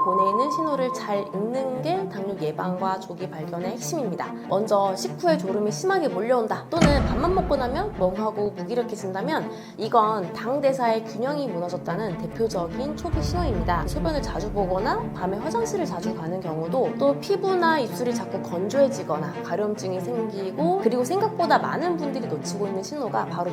보내는 신호를 잘 읽는 게 당뇨 예방과 조기 발견의 핵심입니다. 먼저 식후에 졸음이 심하게 몰려온다, 또는 밥만 먹고 나면 멍하고 무기력해진다면 이건 당 대사의 균형이 무너졌다는 대표적인 초기 신호입니다. 소변을 자주 보거나 밤에 화장실을 자주 가는 경우도, 또 피부나 입술이 자꾸 건조해지거나 가려움증이 생기고, 그리고 생각보다 많은 분들이 놓치고 있는 신호가 바로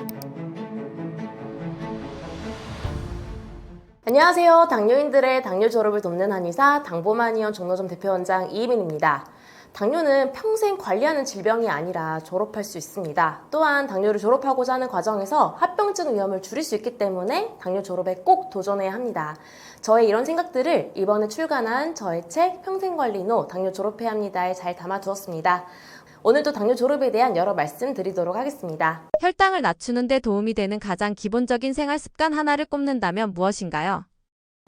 안녕하세요. 당뇨인들의 당뇨 졸업을 돕는 한의사 당보만의원 종로점 대표원장 이희민입니다. 당뇨는 평생 관리하는 질병이 아니라 졸업할 수 있습니다. 또한 당뇨를 졸업하고자 하는 과정에서 합병증 위험을 줄일 수 있기 때문에 당뇨 졸업에 꼭 도전해야 합니다. 저의 이런 생각들을 이번에 출간한 저의 책 평생관리노 당뇨 졸업해야 합니다에 잘 담아두었습니다. 오늘도 당뇨 졸업에 대한 여러 말씀 드리도록 하겠습니다. 혈당을 낮추는 데 도움이 되는 가장 기본적인 생활습관 하나를 꼽는다면 무엇인가요?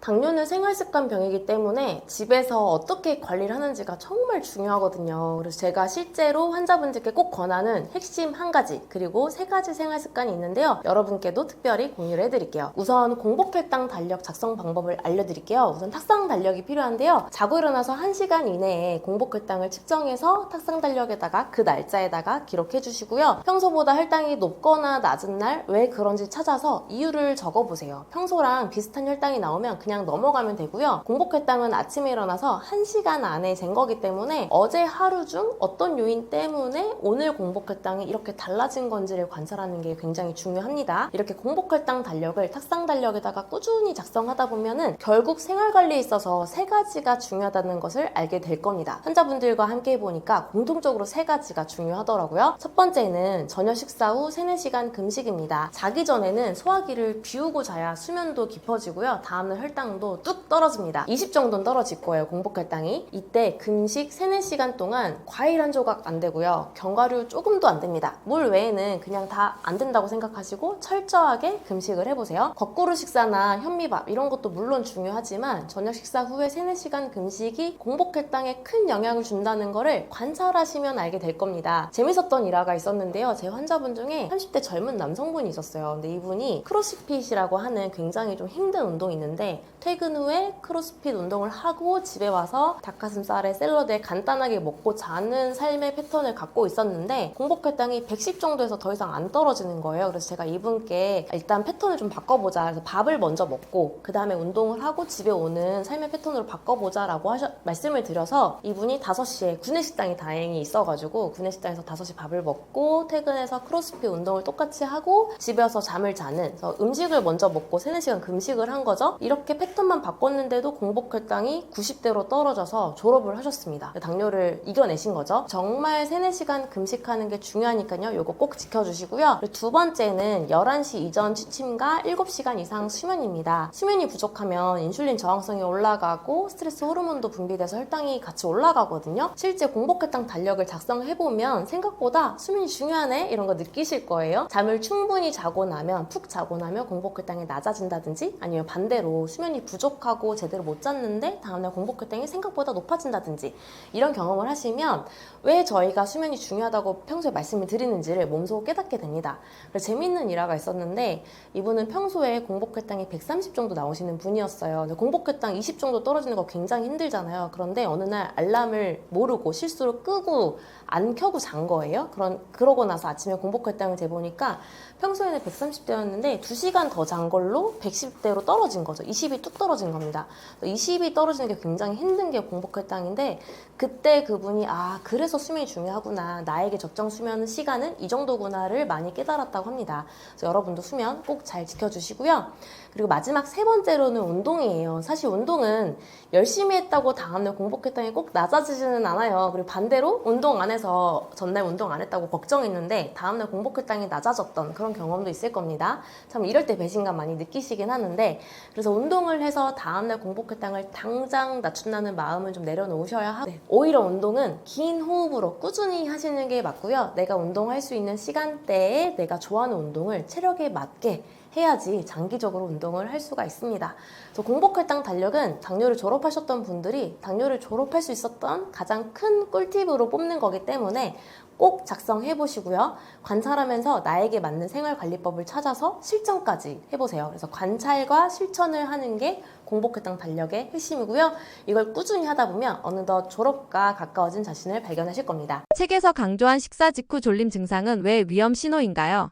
당뇨는 생활습관병이기 때문에 집에서 어떻게 관리를 하는지가 정말 중요하거든요. 그래서 제가 실제로 환자분들께 꼭 권하는 핵심 한 가지, 그리고 세 가지 생활습관이 있는데요. 여러분께도 특별히 공유를 해드릴게요. 우선 공복혈당 달력 작성 방법을 알려드릴게요. 우선 탁상 달력이 필요한데요. 자고 일어나서 1시간 이내에 공복혈당을 측정해서 탁상 달력에다가 그 날짜에다가 기록해 주시고요. 평소보다 혈당이 높거나 낮은 날 왜 그런지 찾아서 이유를 적어보세요. 평소랑 비슷한 혈당이 나오면 그냥 넘어가면 되고요. 공복혈당은 아침에 일어나서 1시간 안에 잰 거기 때문에 어제 하루 중 어떤 요인 때문에 오늘 공복혈당이 이렇게 달라진 건지를 관찰하는 게 굉장히 중요합니다. 이렇게 공복혈당 달력을 탁상 달력에다가 꾸준히 작성하다 보면은 결국 생활관리에 있어서 세 가지가 중요하다는 것을 알게 될 겁니다. 환자분들과 함께 해보니까 공통적으로 세 가지가 중요하더라고요. 첫 번째는 저녁 식사 후 3, 4시간 금식입니다. 자기 전에는 소화기를 비우고 자야 수면도 깊어지고요. 다음날 혈당도 뚝 떨어집니다. 20 정도는 떨어질 거예요, 공복혈당이. 이때 금식 3, 4시간 동안 과일 한 조각 안 되고요. 견과류 조금도 안 됩니다. 물 외에는 그냥 다 안 된다고 생각하시고 철저하게 금식을 해보세요. 거꾸로 식사나 현미밥 이런 것도 물론 중요하지만 저녁 식사 후에 3, 4시간 금식이 공복혈당에 큰 영향을 준다는 거를 관찰하시면 알게 될 겁니다. 재밌었던 일화가 있었는데요. 제 환자분 중에 30대 젊은 남성분이 있었어요. 근데 이분이 크로스핏이라고 하는 굉장히 좀 힘든 운동이 있는데 퇴근 후에 크로스핏 운동을 하고 집에 와서 닭가슴살에 샐러드에 간단하게 먹고 자는 삶의 패턴을 갖고 있었는데 공복혈당이 110 정도에서 더 이상 안 떨어지는 거예요. 그래서 제가 이분께 일단 패턴을 좀 바꿔보자. 그래서 밥을 먼저 먹고 그 다음에 운동을 하고 집에 오는 삶의 패턴으로 바꿔보자 라고 말씀을 드려서 이분이 5시에 구내식당이 다행히 있어가지고 구내식당에서 5시 밥을 먹고 퇴근해서 크로스핏 운동을 똑같이 하고 집에 와서 잠을 자는, 그래서 음식을 먼저 먹고 3, 4시간 금식을 한 거죠. 이렇게 패턴만 바꿨는데도 공복혈당이 90대로 떨어져서 졸업을 하셨습니다. 당뇨를 이겨내신 거죠. 정말 3, 4시간 금식하는 게 중요하니까요. 이거 꼭 지켜주시고요. 그리고 두 번째는 11시 이전 취침과 7시간 이상 수면입니다. 수면이 부족하면 인슐린 저항성이 올라가고 스트레스 호르몬도 분비돼서 혈당이 같이 올라가거든요. 실제 공복혈당 달력을 작성해보면 생각보다 수면이 중요하네 이런 거 느끼실 거예요. 잠을 충분히 자고 나면, 푹 자고 나면 공복혈당이 낮아진다든지, 아니면 반대로 수면이 부족하고 제대로 못 잤는데 다음날 공복혈당이 생각보다 높아진다든지, 이런 경험을 하시면 왜 저희가 수면이 중요하다고 평소에 말씀을 드리는지를 몸소 깨닫게 됩니다. 그래서 재미있는 일화가 있었는데 이분은 평소에 공복혈당이 130 정도 나오시는 분이었어요. 근데 공복혈당 20 정도 떨어지는 거 굉장히 힘들잖아요. 그런데 어느 날 알람을 모르고 실수로 끄고 안 켜고 잔 거예요. 그러고 나서 아침에 공복혈당을 재보니까 평소에는 130대였는데 2시간 더 잔 걸로 110대로 떨어진 거죠. 20이 뚝 떨어진 겁니다. 20이 떨어지는 게 굉장히 힘든 게 공복혈당인데, 그때 그분이 그래서 수면이 중요하구나, 나에게 적정 수면 시간은 이 정도구나를 많이 깨달았다고 합니다. 그래서 여러분도 수면 꼭 잘 지켜주시고요. 그리고 마지막 세 번째로는 운동이에요. 사실 운동은 열심히 했다고 다음날 공복혈당이 꼭 낮아지지는 않아요. 그리고 반대로 운동 안 해서 전날 운동 안 했다고 걱정했는데 다음날 공복혈당이 낮아졌던 그런 경험도 있을 겁니다. 참 이럴 때 배신감 많이 느끼시긴 하는데, 그래서 운동을 해서 다음날 공복혈당을 당장 낮춘다는 마음을 좀 내려놓으셔야 하고, 오히려 운동은 긴 호흡으로 꾸준히 하시는 게 맞고요. 내가 운동할 수 있는 시간대에 내가 좋아하는 운동을 체력에 맞게 해야지 장기적으로 운동을 할 수가 있습니다. 그래서 공복혈당 달력은 당뇨를 졸업하셨던 분들이 당뇨를 졸업할 수 있었던 가장 큰 꿀팁으로 뽑는 거기 때문에 꼭 작성해 보시고요. 관찰하면서 나에게 맞는 생활관리법을 찾아서 실천까지 해보세요. 그래서 관찰과 실천을 하는 게 공복혈당 달력의 핵심이고요. 이걸 꾸준히 하다 보면 어느덧 졸업과 가까워진 자신을 발견하실 겁니다. 책에서 강조한 식사 직후 졸림 증상은 왜 위험 신호인가요?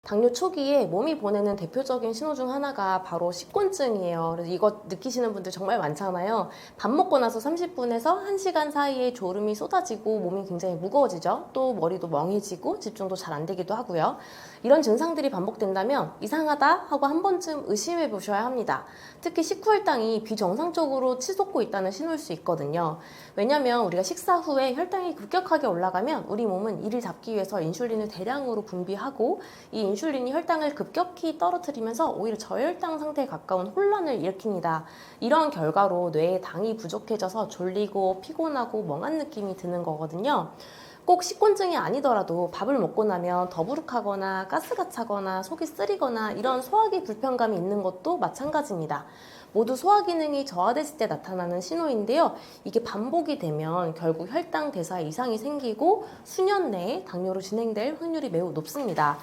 당뇨 초기에 몸이 보내는 대표적인 신호 중 하나가 바로 식곤증이에요. 그래서 이거 느끼시는 분들 정말 많잖아요. 밥 먹고 나서 30분에서 1시간 사이에 졸음이 쏟아지고 몸이 굉장히 무거워지죠. 또 머리도 멍해지고 집중도 잘 안 되기도 하고요. 이런 증상들이 반복된다면 이상하다 하고 한 번쯤 의심해 보셔야 합니다. 특히 식후혈당이 비정상적으로 치솟고 있다는 신호일 수 있거든요. 왜냐하면 우리가 식사 후에 혈당이 급격하게 올라가면 우리 몸은 이를 잡기 위해서 인슐린을 대량으로 분비하고 이 인슐린이 혈당을 급격히 떨어뜨리면서 오히려 저혈당 상태에 가까운 혼란을 일으킵니다. 이런 결과로 뇌에 당이 부족해져서 졸리고 피곤하고 멍한 느낌이 드는 거거든요. 꼭 식곤증이 아니더라도 밥을 먹고 나면 더부룩하거나 가스가 차거나 속이 쓰리거나 이런 소화기 불편감이 있는 것도 마찬가지입니다. 모두 소화 기능이 저하됐을 때 나타나는 신호인데요. 이게 반복이 되면 결국 혈당 대사에 이상이 생기고 수년 내에 당뇨로 진행될 확률이 매우 높습니다.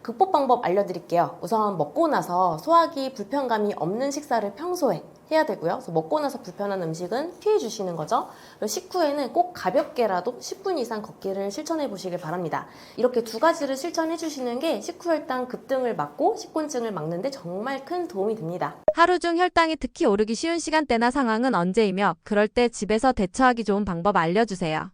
극복 방법 알려드릴게요. 우선 먹고 나서 소화기 불편감이 없는 식사를 평소에 해야 되고요. 그래서 먹고 나서 불편한 음식은 피해 주시는 거죠. 그리고 식후에는 꼭 가볍게라도 10분 이상 걷기를 실천해 보시길 바랍니다. 이렇게 두 가지를 실천해 주시는 게 식후혈당 급등을 막고 식곤증을 막는 데 정말 큰 도움이 됩니다. 하루 중 혈당이 특히 오르기 쉬운 시간대나 상황은 언제이며 그럴 때 집에서 대처하기 좋은 방법 알려주세요.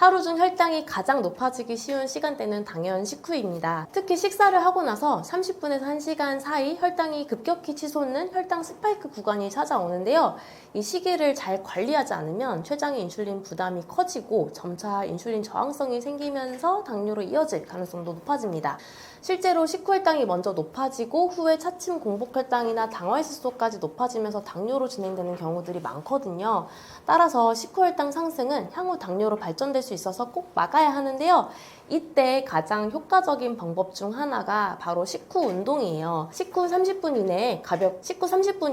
하루 중 혈당이 가장 높아지기 쉬운 시간대는 당연 식후입니다. 특히 식사를 하고 나서 30분에서 1시간 사이 혈당이 급격히 치솟는 혈당 스파이크 구간이 찾아오는데요. 이 시기를 잘 관리하지 않으면 췌장의 인슐린 부담이 커지고 점차 인슐린 저항성이 생기면서 당뇨로 이어질 가능성도 높아집니다. 실제로 식후혈당이 먼저 높아지고 후에 차츰 공복혈당이나 당화혈색소까지 높아지면서 당뇨로 진행되는 경우들이 많거든요. 따라서 식후혈당 상승은 향후 당뇨로 발전될 수 있어서 꼭 막아야 하는데요. 이때 가장 효과적인 방법 중 하나가 바로 식후 운동이에요. 식후 30분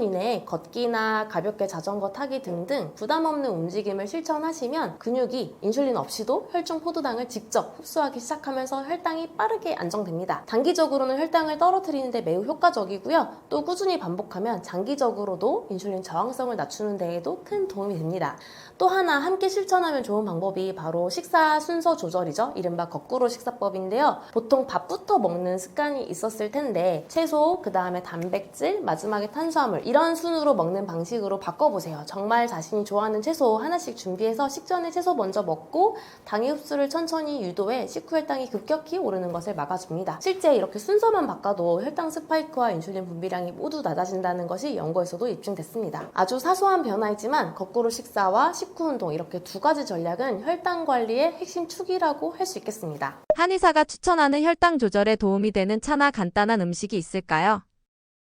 이내에 걷기나 가볍게 자전거 타기 등등 부담 없는 움직임을 실천하시면 근육이 인슐린 없이도 혈중 포도당을 직접 흡수하기 시작하면서 혈당이 빠르게 안정됩니다. 단기적으로는 혈당을 떨어뜨리는 데 매우 효과적이고요. 또 꾸준히 반복하면 장기적으로도 인슐린 저항성을 낮추는 데에도 큰 도움이 됩니다. 또 하나 함께 실천하면 좋은 방법이 바로 식사 순서 조절이죠. 이른바 거꾸로 식사법인데요. 보통 밥부터 먹는 습관이 있었을 텐데 채소, 그 다음에 단백질, 마지막에 탄수화물 이런 순으로 먹는 방식으로 바꿔보세요. 정말 자신이 좋아하는 채소 하나씩 준비해서 식전에 채소 먼저 먹고 당의 흡수를 천천히 유도해 식후혈당이 급격히 오르는 것을 막아줍니다. 실제 이렇게 순서만 바꿔도 혈당 스파이크와 인슐린 분비량이 모두 낮아진다는 것이 연구에서도 입증됐습니다. 아주 사소한 변화이지만 거꾸로 식사와 식후 운동 이렇게 두 가지 전략은 혈당 관리의 핵심 축이라고 할 수 있겠습니다. 한의사가 추천하는 혈당 조절에 도움이 되는 차나 간단한 음식이 있을까요?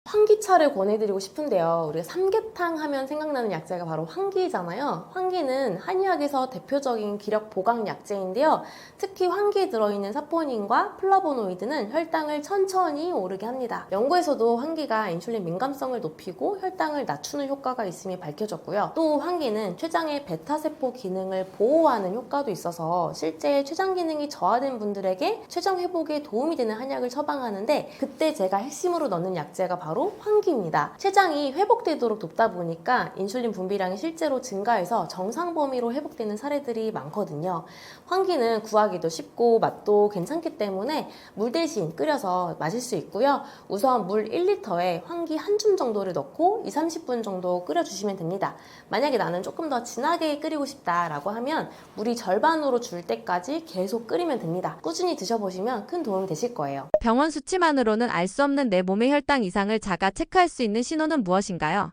환기차를 권해드리고 싶은데요. 우리가 삼계탕 하면 생각나는 약재가 바로 환기잖아요. 환기는 한의학에서 대표적인 기력 보강 약재인데요. 특히 환기에 들어있는 사포닌과 플라보노이드는 혈당을 천천히 오르게 합니다. 연구에서도 환기가 인슐린 민감성을 높이고 혈당을 낮추는 효과가 있음이 밝혀졌고요. 또 환기는 췌장의 베타세포 기능을 보호하는 효과도 있어서 실제 췌장 기능이 저하된 분들에게 췌장 회복에 도움이 되는 한약을 처방하는데 그때 제가 핵심으로 넣는 약재가 바로 환기입니다. 췌장이 회복되도록 돕다 보니까 인슐린 분비량이 실제로 증가해서 정상 범위로 회복되는 사례들이 많거든요. 환기는 구하기도 쉽고 맛도 괜찮기 때문에 물 대신 끓여서 마실 수 있고요. 우선 물 1리터에 환기 한 줌 정도를 넣고 2-30분 정도 끓여주시면 됩니다. 만약에 나는 조금 더 진하게 끓이고 싶다라고 하면 물이 절반으로 줄 때까지 계속 끓이면 됩니다. 꾸준히 드셔보시면 큰 도움이 되실 거예요. 병원 수치만으로는 알 수 없는 내 몸의 혈당 이상을 자가 체크할 수 있는 신호는 무엇인가요?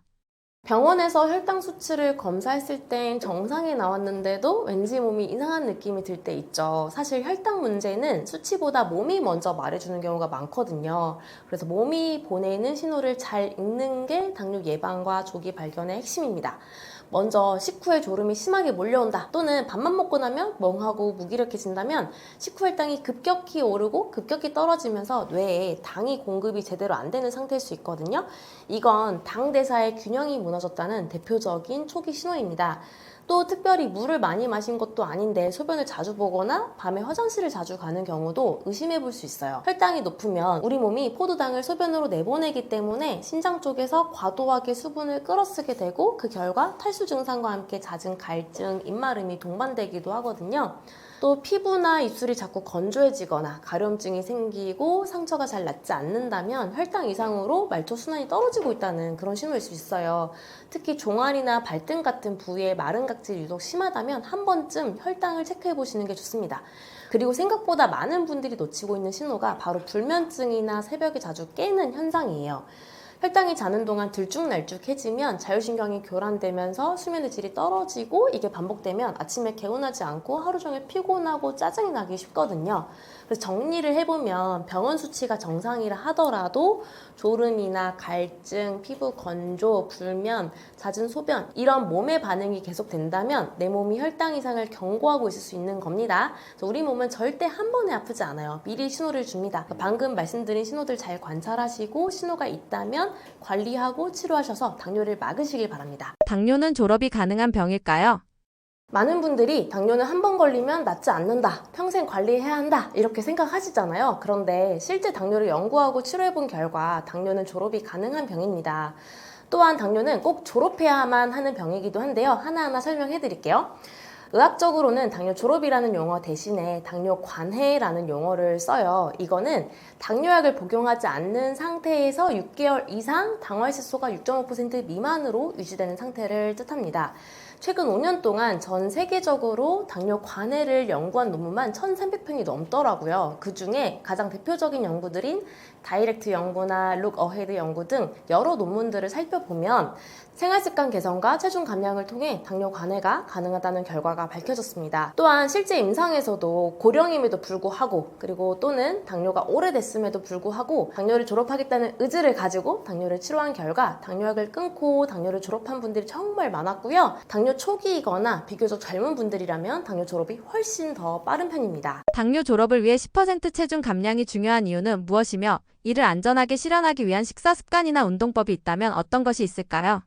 병원에서 혈당 수치를 검사했을 땐 정상이 나왔는데도 왠지 몸이 이상한 느낌이 들 때 있죠. 사실 혈당 문제는 수치보다 몸이 먼저 말해주는 경우가 많거든요. 그래서 몸이 보내는 신호를 잘 읽는 게 당뇨 예방과 조기 발견의 핵심입니다. 먼저 식후에 졸음이 심하게 몰려온다, 또는 밥만 먹고 나면 멍하고 무기력해진다면 식후 혈당이 급격히 오르고 급격히 떨어지면서 뇌에 당이 공급이 제대로 안 되는 상태일 수 있거든요. 이건 당 대사의 균형이 무너졌다는 대표적인 초기 신호입니다. 또 특별히 물을 많이 마신 것도 아닌데 소변을 자주 보거나 밤에 화장실을 자주 가는 경우도 의심해 볼 수 있어요. 혈당이 높으면 우리 몸이 포도당을 소변으로 내보내기 때문에 신장 쪽에서 과도하게 수분을 끌어쓰게 되고, 그 결과 탈수 증상과 함께 잦은 갈증, 입마름이 동반되기도 하거든요. 또 피부나 입술이 자꾸 건조해지거나 가려움증이 생기고 상처가 잘 낫지 않는다면 혈당 이상으로 말초 순환이 떨어지고 있다는 그런 신호일 수 있어요. 특히 종아리나 발등 같은 부위에 마른 각질이 유독 심하다면 한 번쯤 혈당을 체크해 보시는 게 좋습니다. 그리고 생각보다 많은 분들이 놓치고 있는 신호가 바로 불면증이나 새벽에 자주 깨는 현상이에요. 혈당이 자는 동안 들쭉날쭉해지면 자율신경이 교란되면서 수면의 질이 떨어지고, 이게 반복되면 아침에 개운하지 않고 하루 종일 피곤하고 짜증이 나기 쉽거든요. 그래서 정리를 해보면 병원 수치가 정상이라 하더라도 졸음이나 갈증, 피부 건조, 불면, 잦은 소변, 이런 몸의 반응이 계속된다면 내 몸이 혈당 이상을 경고하고 있을 수 있는 겁니다. 그래서 우리 몸은 절대 한 번에 아프지 않아요. 미리 신호를 줍니다. 방금 말씀드린 신호들 잘 관찰하시고 신호가 있다면 관리하고 치료하셔서 당뇨를 막으시길 바랍니다. 당뇨는 졸업이 가능한 병일까요? 많은 분들이 당뇨는 한 번 걸리면 낫지 않는다, 평생 관리해야 한다, 이렇게 생각하시잖아요. 그런데 실제 당뇨를 연구하고 치료해본 결과 당뇨는 졸업이 가능한 병입니다. 또한 당뇨는 꼭 졸업해야만 하는 병이기도 한데요. 하나하나 설명해 드릴게요. 의학적으로는 당뇨 졸업이라는 용어 대신에 당뇨 관해라는 용어를 써요. 이거는 당뇨약을 복용하지 않는 상태에서 6개월 이상 당화혈색소가 6.5% 미만으로 유지되는 상태를 뜻합니다. 최근 5년 동안 전 세계적으로 당뇨 관해를 연구한 논문만 1,300편이 넘더라고요. 그 중에 가장 대표적인 연구들인 다이렉트 연구나 룩 어헤드 연구 등 여러 논문들을 살펴보면 생활습관 개선과 체중 감량을 통해 당뇨 관해가 가능하다는 결과가 밝혀졌습니다. 또한 실제 임상에서도 고령임에도 불구하고, 그리고 또는 당뇨가 오래됐음에도 불구하고 당뇨를 졸업하겠다는 의지를 가지고 당뇨를 치료한 결과 당뇨약을 끊고 당뇨를 졸업한 분들이 정말 많았고요. 당뇨 초기이거나 비교적 젊은 분들이라면 당뇨 졸업이 훨씬 더 빠른 편입니다. 당뇨 졸업을 위해 10% 체중 감량이 중요한 이유는 무엇이며, 이를 안전하게 실현하기 위한 식사 습관이나 운동법이 있다면 어떤 것이 있을까요?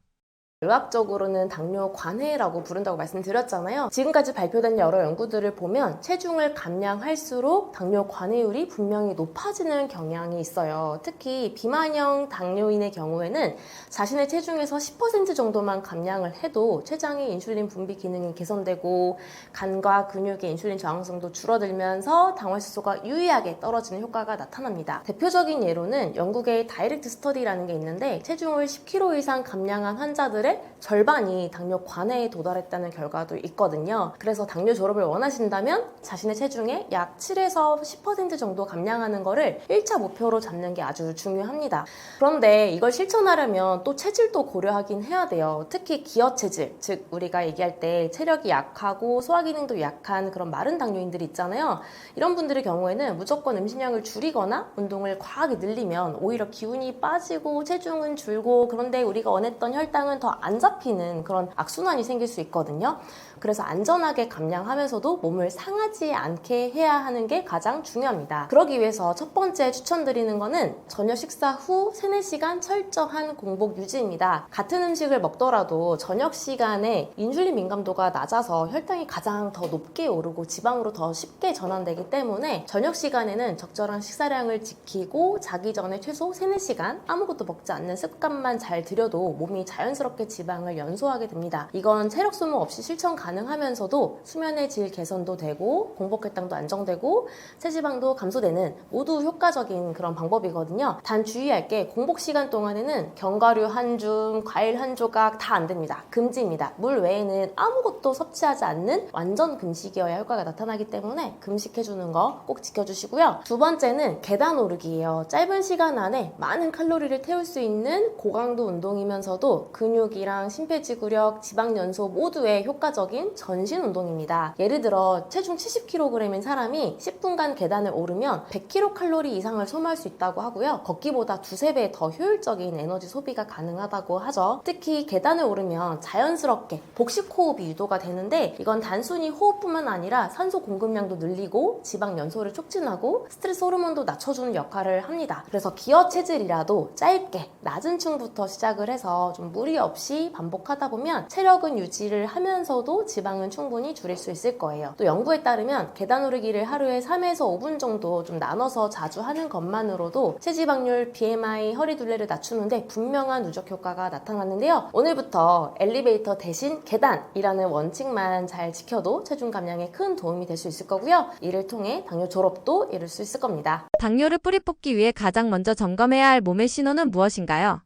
의학적으로는 당뇨 관해라고 부른다고 말씀드렸잖아요. 지금까지 발표된 여러 연구들을 보면 체중을 감량할수록 당뇨 관해율이 분명히 높아지는 경향이 있어요. 특히 비만형 당뇨인의 경우에는 자신의 체중에서 10% 정도만 감량을 해도 췌장의 인슐린 분비 기능이 개선되고 간과 근육의 인슐린 저항성도 줄어들면서 당화혈색소가 유의하게 떨어지는 효과가 나타납니다. 대표적인 예로는 영국의 다이렉트 스터디라는 게 있는데, 체중을 10kg 이상 감량한 환자들의 절반이 당뇨 관해에 도달했다는 결과도 있거든요. 그래서 당뇨 졸업을 원하신다면 자신의 체중의 약 7에서 10% 정도 감량하는 거를 1차 목표로 잡는 게 아주 중요합니다. 그런데 이걸 실천하려면 또 체질도 고려하긴 해야 돼요. 특히 기어 체질, 즉 우리가 얘기할 때 체력이 약하고 소화기능도 약한 그런 마른 당뇨인들이 있잖아요. 이런 분들의 경우에는 무조건 음식량을 줄이거나 운동을 과하게 늘리면 오히려 기운이 빠지고 체중은 줄고, 그런데 우리가 원했던 혈당은 더 안 잡히는 그런 악순환이 생길 수 있거든요. 그래서 안전하게 감량하면서도 몸을 상하지 않게 해야 하는 게 가장 중요합니다. 그러기 위해서 첫 번째 추천드리는 거는 저녁 식사 후 3, 4시간 철저한 공복 유지입니다. 같은 음식을 먹더라도 저녁 시간에 인슐린 민감도가 낮아서 혈당이 가장 더 높게 오르고 지방으로 더 쉽게 전환되기 때문에 저녁 시간에는 적절한 식사량을 지키고 자기 전에 최소 3, 4시간 아무것도 먹지 않는 습관만 잘 들여도 몸이 자연스럽게 지방을 연소하게 됩니다. 이건 체력 소모 없이 실천 가능하면서도 수면의 질 개선도 되고 공복혈당도 안정되고 체지방도 감소되는 모두 효과적인 그런 방법이거든요. 단 주의할 게 공복 시간 동안에는 견과류 한 줌, 과일 한 조각 다 안 됩니다. 금지입니다. 물 외에는 아무것도 섭취하지 않는 완전 금식이어야 효과가 나타나기 때문에 금식해주는 거 꼭 지켜주시고요. 두 번째는 계단 오르기예요. 짧은 시간 안에 많은 칼로리를 태울 수 있는 고강도 운동이면서도 근육의 근육이랑 심폐지구력, 지방연소 모두에 효과적인 전신 운동입니다. 예를 들어 체중 70kg인 사람이 10분간 계단을 오르면 100kcal 이상을 소모할 수 있다고 하고요. 걷기보다 두세 배 더 효율적인 에너지 소비가 가능하다고 하죠. 특히 계단을 오르면 자연스럽게 복식 호흡이 유도가 되는데 이건 단순히 호흡뿐만 아니라 산소 공급량도 늘리고 지방 연소를 촉진하고 스트레스 호르몬도 낮춰주는 역할을 합니다. 그래서 기어 체질이라도 짧게 낮은 층부터 시작을 해서 좀 무리 없이 반복하다 보면 체력은 유지를 하면서도 지방은 충분히 줄일 수 있을 거예요. 또 연구에 따르면 계단 오르기를 하루에 3에서 5분 정도 좀 나눠서 자주 하는 것만으로도 체지방률, BMI, 허리 둘레를 낮추는데 분명한 누적 효과가 나타났는데요. 오늘부터 엘리베이터 대신 계단이라는 원칙만 잘 지켜도 체중 감량에 큰 도움이 될 수 있을 거고요. 이를 통해 당뇨 졸업도 이룰 수 있을 겁니다. 당뇨를 뿌리 뽑기 위해 가장 먼저 점검해야 할 몸의 신호는 무엇인가요?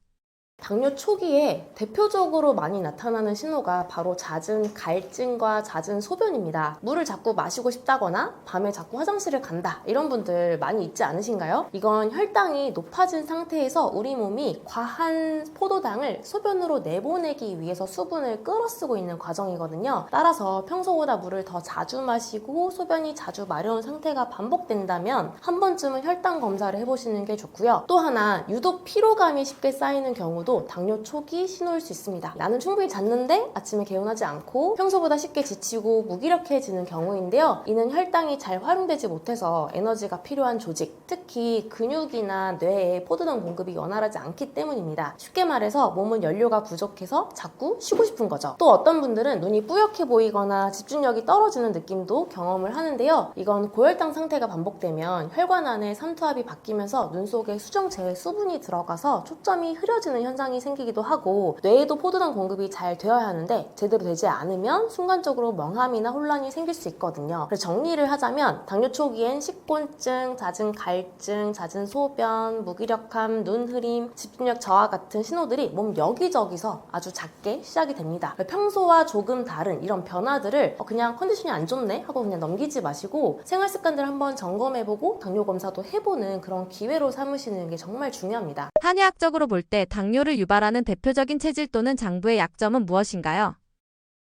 당뇨 초기에 대표적으로 많이 나타나는 신호가 바로 잦은 갈증과 잦은 소변입니다. 물을 자꾸 마시고 싶다거나 밤에 자꾸 화장실을 간다 이런 분들 많이 있지 않으신가요? 이건 혈당이 높아진 상태에서 우리 몸이 과한 포도당을 소변으로 내보내기 위해서 수분을 끌어쓰고 있는 과정이거든요. 따라서 평소보다 물을 더 자주 마시고 소변이 자주 마려운 상태가 반복된다면 한 번쯤은 혈당 검사를 해보시는 게 좋고요. 또 하나 유독 피로감이 쉽게 쌓이는 경우도 당뇨 초기 신호일 수 있습니다. 나는 충분히 잤는데 아침에 개운하지 않고 평소보다 쉽게 지치고 무기력해지는 경우인데요. 이는 혈당이 잘 활용되지 못해서 에너지가 필요한 조직, 특히 근육이나 뇌에 포도당 공급이 원활하지 않기 때문입니다. 쉽게 말해서 몸은 연료가 부족해서 자꾸 쉬고 싶은 거죠. 또 어떤 분들은 눈이 뿌옇게 보이거나 집중력이 떨어지는 느낌도 경험을 하는데요. 이건 고혈당 상태가 반복되면 혈관 안에 삼투압이 바뀌면서 눈 속에 수정제의 수분이 들어가서 초점이 흐려지는 현상이 생기기도 하고 뇌에도 포도당 공급이 잘 되어야 하는데 제대로 되지 않으면 순간적으로 멍함이나 혼란이 생길 수 있거든요. 그래서 정리를 하자면 당뇨 초기엔 식곤증, 잦은 갈증, 잦은 소변, 무기력함, 눈 흐림, 집중력 저하 같은 신호들이 몸 여기저기서 아주 작게 시작이 됩니다. 평소와 조금 다른 이런 변화들을 그냥 컨디션이 안 좋네 하고 그냥 넘기지 마시고 생활 습관들 한번 점검해보고 당뇨 검사도 해보는 그런 기회로 삼으시는 게 정말 중요합니다. 한의학적으로 볼 때 당뇨를 유발하는 대표적인 체질 또는 장부의 약점은 무엇인가요?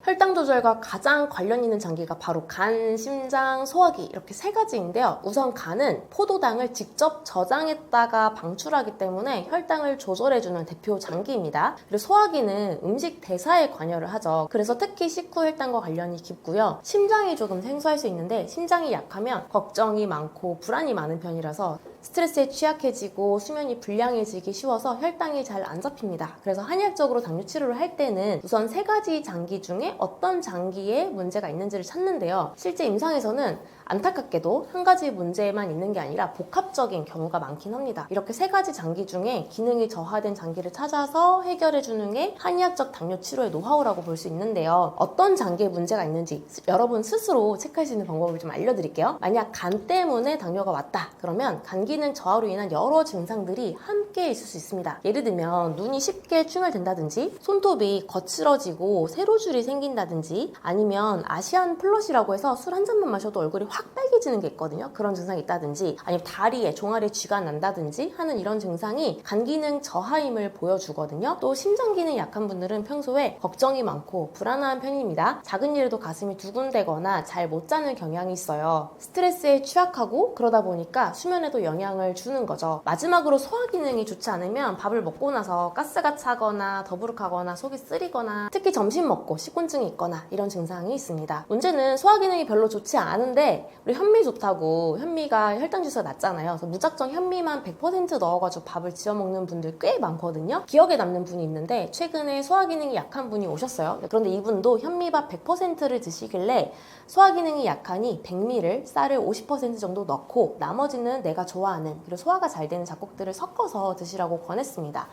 혈당 조절과 가장 관련 있는 장기가 바로 간, 심장, 소화기 이렇게 세 가지인데요. 우선 간은 포도당을 직접 저장했다가 방출하기 때문에 혈당을 조절해주는 대표 장기입니다. 그리고 소화기는 음식 대사에 관여를 하죠. 그래서 특히 식후 혈당과 관련이 깊고요. 심장이 조금 생소할 수 있는데 심장이 약하면 걱정이 많고 불안이 많은 편이라서 스트레스에 취약해지고 수면이 불량해지기 쉬워서 혈당이 잘 안 잡힙니다. 그래서 한의학적으로 당뇨 치료를 할 때는 우선 세 가지 장기 중에 어떤 장기에 문제가 있는지를 찾는데요. 실제 임상에서는 안타깝게도 한 가지 문제만 있는 게 아니라 복합적인 경우가 많긴 합니다. 이렇게 세 가지 장기 중에 기능이 저하된 장기를 찾아서 해결해주는 게 한의학적 당뇨 치료의 노하우라고 볼 수 있는데요. 어떤 장기에 문제가 있는지 여러분 스스로 체크할 수 있는 방법을 좀 알려드릴게요. 만약 간 때문에 당뇨가 왔다 그러면 간 기능 저하로 인한 여러 증상들이 함께 있을 수 있습니다. 예를 들면 눈이 쉽게 충혈된다든지 손톱이 거칠어지고 세로줄이 생긴다든지 아니면 아시안 플러시라고 해서 술 한 잔만 마셔도 얼굴이 확 빨개지는 게 있거든요. 그런 증상이 있다든지 아니면 다리에 종아리에 쥐가 난다든지 하는 이런 증상이 간 기능 저하임을 보여주거든요. 또 심장 기능 약한 분들은 평소에 걱정이 많고 불안한 편입니다. 작은 일에도 가슴이 두근대거나 잘 못 자는 경향이 있어요. 스트레스에 취약하고 그러다 보니까 수면에도 영향을 주는 거죠. 마지막으로 소화 기능이 좋지 않으면 밥을 먹고 나서 가스가 차거나 더부룩하거나 속이 쓰리거나 특히 점심 먹고 식곤증이 있거나 이런 증상이 있습니다. 문제는 소화 기능이 별로 좋지 않은데 우리 현미 좋다고 현미가 혈당 지수가 낮잖아요. 그래서 무작정 현미만 100% 넣어가지고 밥을 지어 먹는 분들 꽤 많거든요. 기억에 남는 분이 있는데 최근에 소화 기능이 약한 분이 오셨어요. 그런데 이분도 현미밥 100%를 드시길래 소화 기능이 약하니 백미를 쌀을 50% 정도 넣고 나머지는 내가 좋아하는 그리고 소화가 잘 되는 잡곡들을 섞어서 드시라고 권했습니다.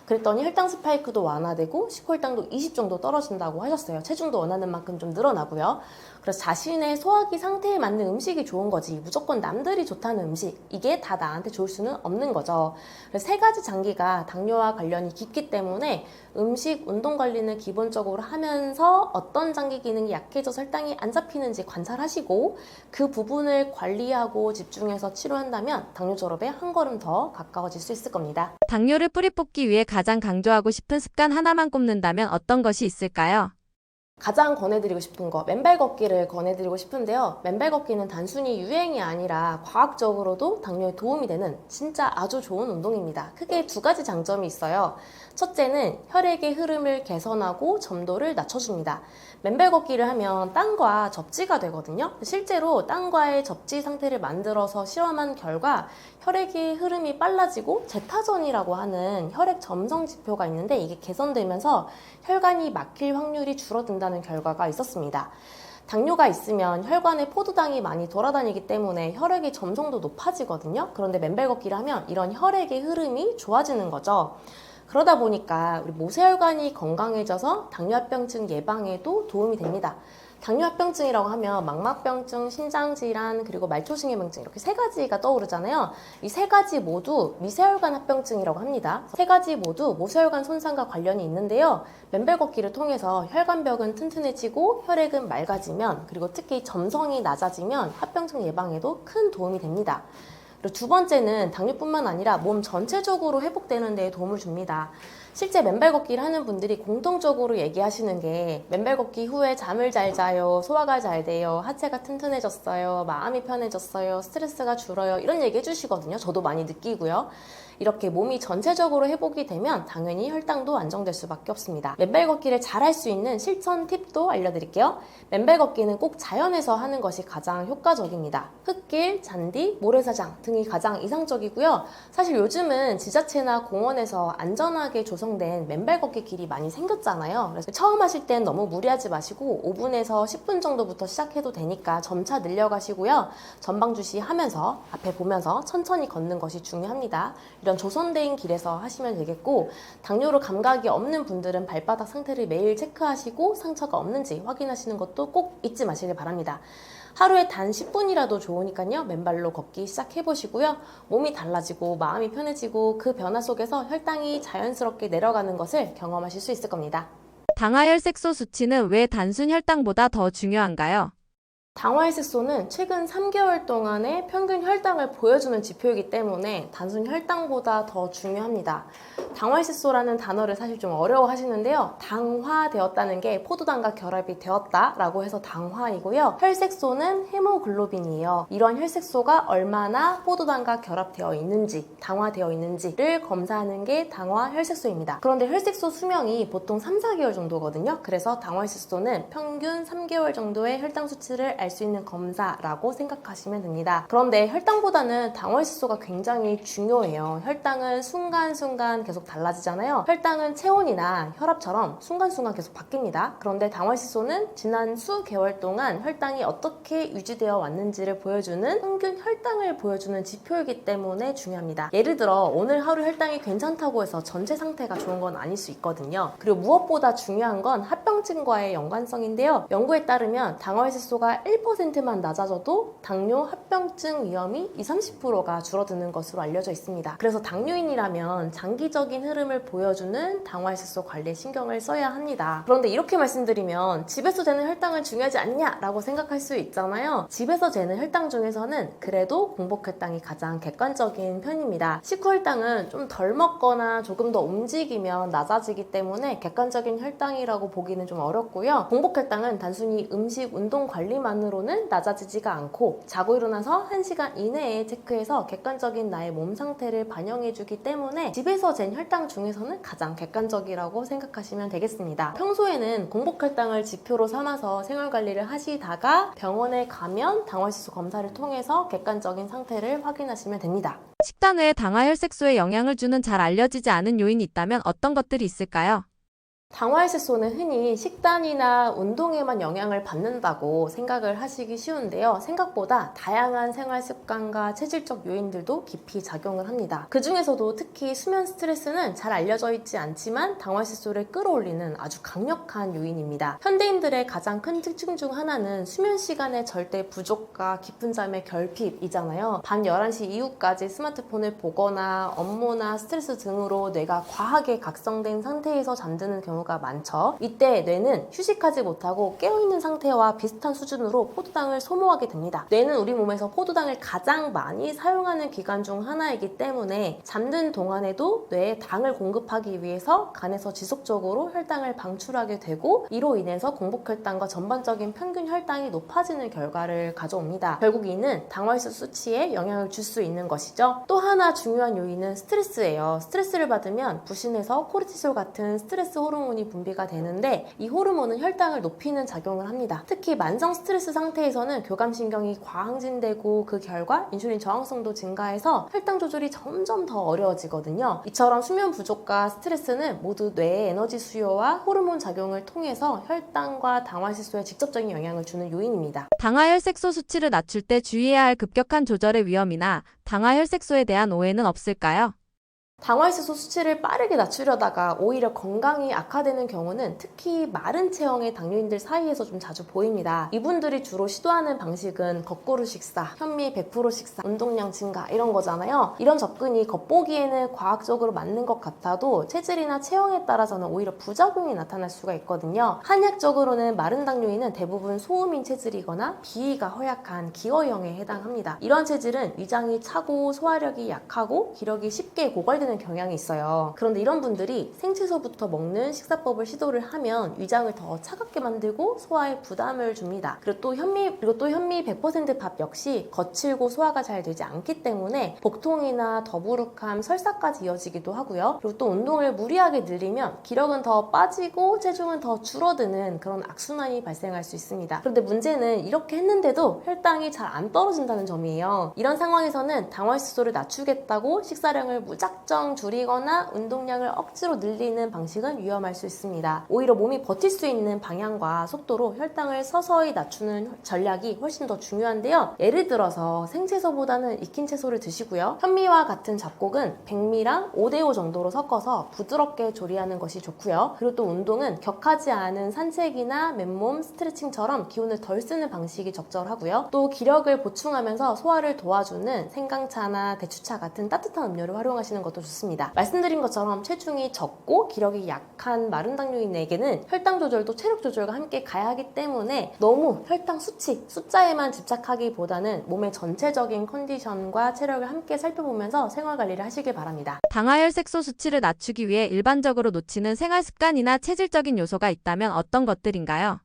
그랬더니 혈당 스파이크도 완화되고 식후혈당도 20 정도 떨어진다고 하셨어요. 체중도 원하는 만큼 좀 늘어나고요. 그래서 자신의 소화기 상태에 맞는 음식이 좋은 거지 무조건 남들이 좋다는 음식 이게 다 나한테 좋을 수는 없는 거죠. 그래서 세 가지 장기가 당뇨와 관련이 깊기 때문에 음식, 운동 관리는 기본적으로 하면서 어떤 장기 기능이 약해져서 혈당이 안 잡히는지 관찰하시고 그 부분을 관리하고 집중해서 치료한다면 당뇨 졸업에 한 걸음 더 가까워질 수 있을 겁니다. 당뇨를 뿌리 뽑기 위해 가장 강조하고 싶은 습관 하나만 꼽는다면 어떤 것이 있을까요? 가장 권해드리고 싶은 거, 맨발 걷기를 권해드리고 싶은데요. 맨발 걷기는 단순히 유행이 아니라 과학적으로도 당뇨에 도움이 되는 진짜 아주 좋은 운동입니다. 크게 두 가지 장점이 있어요. 첫째는 혈액의 흐름을 개선하고 점도를 낮춰줍니다. 맨발 걷기를 하면 땀과 접지가 되거든요. 실제로 땀과의 접지 상태를 만들어서 실험한 결과 혈액의 흐름이 빨라지고 제타전이라고 하는 혈액 점성 지표가 있는데 이게 개선되면서 혈관이 막힐 확률이 줄어든다는 결과가 있었습니다. 당뇨가 있으면 혈관에 포도당이 많이 돌아다니기 때문에 혈액의 점성도 높아지거든요. 그런데 맨발 걷기를 하면 이런 혈액의 흐름이 좋아지는 거죠. 그러다 보니까 우리 모세혈관이 건강해져서 당뇨합병증 예방에도 도움이 됩니다. 당뇨합병증이라고 하면 망막병증, 신장질환, 그리고 말초신경병증 이렇게 세 가지가 떠오르잖아요. 이 세 가지 모두 미세혈관 합병증이라고 합니다. 세 가지 모두 모세혈관 손상과 관련이 있는데요. 맨발 걷기를 통해서 혈관벽은 튼튼해지고 혈액은 맑아지면 그리고 특히 점성이 낮아지면 합병증 예방에도 큰 도움이 됩니다. 그리고 두 번째는 당뇨뿐만 아니라 몸 전체적으로 회복되는 데 도움을 줍니다. 실제 맨발 걷기를 하는 분들이 공통적으로 얘기하시는 게 맨발 걷기 후에 잠을 잘 자요, 소화가 잘 돼요, 하체가 튼튼해졌어요, 마음이 편해졌어요, 스트레스가 줄어요 이런 얘기 해주시거든요. 저도 많이 느끼고요. 이렇게 몸이 전체적으로 회복이 되면 당연히 혈당도 안정될 수밖에 없습니다. 맨발 걷기를 잘 할 수 있는 실천 팁도 알려드릴게요. 맨발 걷기는 꼭 자연에서 하는 것이 가장 효과적입니다. 흙길, 잔디, 모래사장 등이 가장 이상적이고요. 사실 요즘은 지자체나 공원에서 안전하게 조성된 맨발 걷기 길이 많이 생겼잖아요. 그래서 처음 하실 땐 너무 무리하지 마시고 5분에서 10분 정도부터 시작해도 되니까 점차 늘려가시고요. 전방 주시하면서 앞에 보면서 천천히 걷는 것이 중요합니다. 이런 조성된 길에서 하시면 되겠고 당뇨로 감각이 없는 분들은 발바닥 상태를 매일 체크하시고 상처가 없는지 확인하시는 것도 꼭 잊지 마시길 바랍니다. 하루에 단 10분이라도 좋으니까요. 맨발로 걷기 시작해보시고요. 몸이 달라지고 마음이 편해지고 그 변화 속에서 혈당이 자연스럽게 내려가는 것을 경험하실 수 있을 겁니다. 당화혈색소 수치는 왜 단순 혈당보다 더 중요한가요? 당화혈색소는 최근 3개월 동안의 평균 혈당을 보여주는 지표이기 때문에 단순 혈당보다 더 중요합니다. 당화혈색소라는 단어를 사실 좀 어려워하시는데요. 당화되었다는 게 포도당과 결합이 되었다라고 해서 당화이고요. 혈색소는 헤모글로빈이에요. 이런 혈색소가 얼마나 포도당과 결합되어 있는지, 당화되어 있는지를 검사하는 게 당화혈색소입니다. 그런데 혈색소 수명이 보통 3, 4개월 정도거든요. 그래서 당화혈색소는 평균 3개월 정도의 혈당 수치를 알 수 있는 검사라고 생각하시면 됩니다. 그런데 혈당보다는 당화혈색소가 굉장히 중요해요. 혈당은 순간순간 계속 달라지잖아요. 혈당은 체온이나 혈압처럼 순간순간 계속 바뀝니다. 그런데 당화혈색소는 지난 수개월 동안 혈당이 어떻게 유지되어 왔는지를 보여주는 평균 혈당을 보여주는 지표이기 때문에 중요합니다. 예를 들어 오늘 하루 혈당이 괜찮다고 해서 전체 상태가 좋은 건 아닐 수 있거든요. 그리고 무엇보다 중요한 건 합병증과의 연관성인데요. 연구에 따르면 당화혈색소가 1%만 낮아져도 당뇨 합병증 위험이 20-30%가 줄어드는 것으로 알려져 있습니다. 그래서 당뇨인이라면 장기적인 흐름을 보여주는 당화혈색소 관리에 신경을 써야 합니다. 그런데 이렇게 말씀드리면 집에서 재는 혈당은 중요하지 않냐라고 생각할 수 있잖아요. 집에서 재는 혈당 중에서는 그래도 공복혈당이 가장 객관적인 편입니다. 식후혈당은 좀 덜 먹거나 조금 더 움직이면 낮아지기 때문에 객관적인 혈당이라고 보기는 좀 어렵고요. 공복혈당은 단순히 음식, 운동 관리만으로는 낮아지지가 않고 자고 일어나서 1시간 이내에 체크해서 객관적인 나의 몸 상태를 반영해주기 때문에 집에서 잰 혈당 중에서는 가장 객관적이라고 생각하시면 되겠습니다. 평소에는 공복혈당을 지표로 삼아서 생활관리를 하시다가 병원에 가면 당화혈색소 검사를 통해서 객관적인 상태를 확인하시면 됩니다. 식단 외에 당화혈색소에 영향을 주는 잘 알려지지 않은 요인이 있다면 어떤 것들이 있을까요? 당화혈색소는 흔히 식단이나 운동에만 영향을 받는다고 생각을 하시기 쉬운데요. 생각보다 다양한 생활 습관과 체질적 요인들도 깊이 작용을 합니다. 그 중에서도 특히 수면 스트레스는 잘 알려져 있지 않지만 당화혈색소를 끌어올리는 아주 강력한 요인입니다. 현대인들의 가장 큰 특징 중 하나는 수면 시간의 절대 부족과 깊은 잠의 결핍이잖아요. 밤 11시 이후까지 스마트폰을 보거나 업무나 스트레스 등으로 뇌가 과하게 각성된 상태에서 잠드는 경우가 경우가 많죠. 이때 뇌는 휴식하지 못하고 깨어있는 상태와 비슷한 수준으로 포도당을 소모하게 됩니다. 뇌는 우리 몸에서 포도당을 가장 많이 사용하는 기관 중 하나이기 때문에 잠든 동안에도 뇌에 당을 공급하기 위해서 간에서 지속적으로 혈당을 방출하게 되고, 이로 인해서 공복혈당과 전반적인 평균 혈당이 높아지는 결과를 가져옵니다. 결국 이는 당화혈색 수치에 영향을 줄 수 있는 것이죠. 또 하나 중요한 요인은 스트레스예요. 스트레스를 받으면 부신에서 코르티솔 같은 스트레스 호르몬이 분비가 되는데, 이 호르몬은 혈당을 높이는 작용을 합니다. 특히 만성 스트레스 상태에서는 교감신경이 과항진되고 그 결과 인슐린 저항성도 증가해서 혈당 조절이 점점 더 어려워지거든요. 이처럼 수면 부족과 스트레스는 모두 뇌의 에너지 수요와 호르몬 작용을 통해서 혈당과 당화질소에 직접적인 영향을 주는 요인입니다. 당화혈색소 수치를 낮출 때 주의해야 할 급격한 조절의 위험이나 당화혈색소에 대한 오해는 없을까요? 당화혈색소 수치를 빠르게 낮추려다가 오히려 건강이 악화되는 경우는 특히 마른 체형의 당뇨인들 사이에서 좀 자주 보입니다. 이분들이 주로 시도하는 방식은 거꾸로 식사, 현미 100% 식사, 운동량 증가 이런 거잖아요. 이런 접근이 겉보기에는 과학적으로 맞는 것 같아도 체질이나 체형에 따라서는 오히려 부작용이 나타날 수가 있거든요. 한약적으로는 마른 당뇨인은 대부분 소음인 체질이거나 비위가 허약한 기어형에 해당합니다. 이런 체질은 위장이 차고 소화력이 약하고 기력이 쉽게 고갈되는 경향이 있어요. 그런데 이런 분들이 생채소부터 먹는 식사법을 시도를 하면 위장을 더 차갑게 만들고 소화에 부담을 줍니다. 그리고 또 현미 100% 밥 역시 거칠고 소화가 잘 되지 않기 때문에 복통이나 더부룩함, 설사까지 이어지기도 하고요. 그리고 또 운동을 무리하게 늘리면 기력은 더 빠지고 체중은 더 줄어드는 그런 악순환이 발생할 수 있습니다. 그런데 문제는 이렇게 했는데도 혈당이 잘 안 떨어진다는 점이에요. 이런 상황에서는 당화혈색소를 낮추겠다고 식사량을 무작정 줄이거나 운동량을 억지로 늘리는 방식은 위험할 수 있습니다. 오히려 몸이 버틸 수 있는 방향과 속도로 혈당을 서서히 낮추는 전략이 훨씬 더 중요한데요. 예를 들어서 생채소보다는 익힌 채소를 드시고요. 현미와 같은 잡곡은 백미랑 5대5 정도로 섞어서 부드럽게 조리하는 것이 좋고요. 그리고 또 운동은 격하지 않은 산책이나 맨몸 스트레칭처럼 기운을 덜 쓰는 방식이 적절하고요. 또 기력을 보충하면서 소화를 도와주는 생강차나 대추차 같은 따뜻한 음료를 활용하시는 것도 좋습니다. 말씀드린 것처럼 체중이 적고 기력이 약한 마른 당뇨인에게는 혈당 조절도 체력 조절과 함께 가야 하기 때문에 너무 혈당 수치, 숫자에만 집착하기보다는 몸의 전체적인 컨디션과 체력을 함께 살펴보면서 생활 관리를 하시길 바랍니다. 당화혈색소 수치를 낮추기 위해 일반적으로 놓치는 생활 습관이나 체질적인 요소가 있다면 어떤 것들인가요?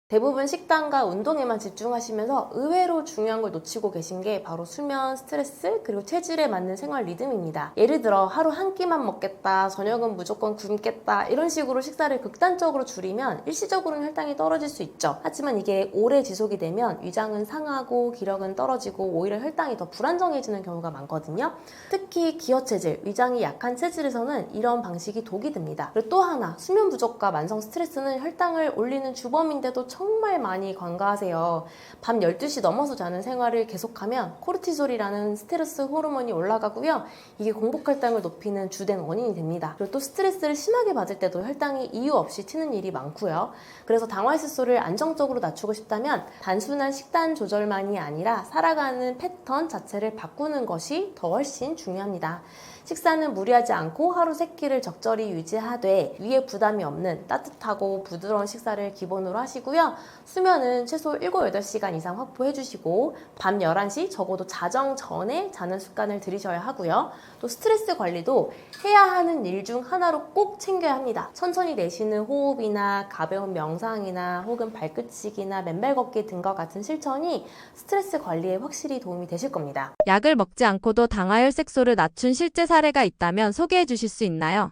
대부분 식단과 운동에만 집중하시면서 의외로 중요한 걸 놓치고 계신 게 바로 수면, 스트레스, 그리고 체질에 맞는 생활 리듬입니다. 예를 들어 하루 한 끼만 먹겠다, 저녁은 무조건 굶겠다 이런 식으로 식사를 극단적으로 줄이면 일시적으로는 혈당이 떨어질 수 있죠. 하지만 이게 오래 지속이 되면 위장은 상하고 기력은 떨어지고 오히려 혈당이 더 불안정해지는 경우가 많거든요. 특히 기어체질, 위장이 약한 체질에서는 이런 방식이 독이 됩니다. 그리고 또 하나, 수면 부족과 만성 스트레스는 혈당을 올리는 주범인데도 정말 많이 관가하세요. 밤 12시 넘어서 자는 생활을 계속하면 코르티솔이라는 스트레스 호르몬이 올라가고요. 이게 공복혈당을 높이는 주된 원인이 됩니다. 그리고 또 스트레스를 심하게 받을 때도 혈당이 이유 없이 튀는 일이 많고요. 그래서 당화혈색소를 안정적으로 낮추고 싶다면 단순한 식단 조절만이 아니라 살아가는 패턴 자체를 바꾸는 것이 더 훨씬 중요합니다. 식사는 무리하지 않고 하루 3끼를 적절히 유지하되 위에 부담이 없는 따뜻하고 부드러운 식사를 기본으로 하시고요. 수면은 최소 7, 8시간 이상 확보해 주시고 밤 11시 적어도 자정 전에 자는 습관을 들이셔야 하고요. 또 스트레스 관리도 해야 하는 일 중 하나로 꼭 챙겨야 합니다. 천천히 내쉬는 호흡이나 가벼운 명상이나 혹은 발끝치기나 맨발 걷기 등과 같은 실천이 스트레스 관리에 확실히 도움이 되실 겁니다. 약을 먹지 않고도 당화혈색소를 낮춘 실제 사례가 있다면 소개해 주실 수 있나요?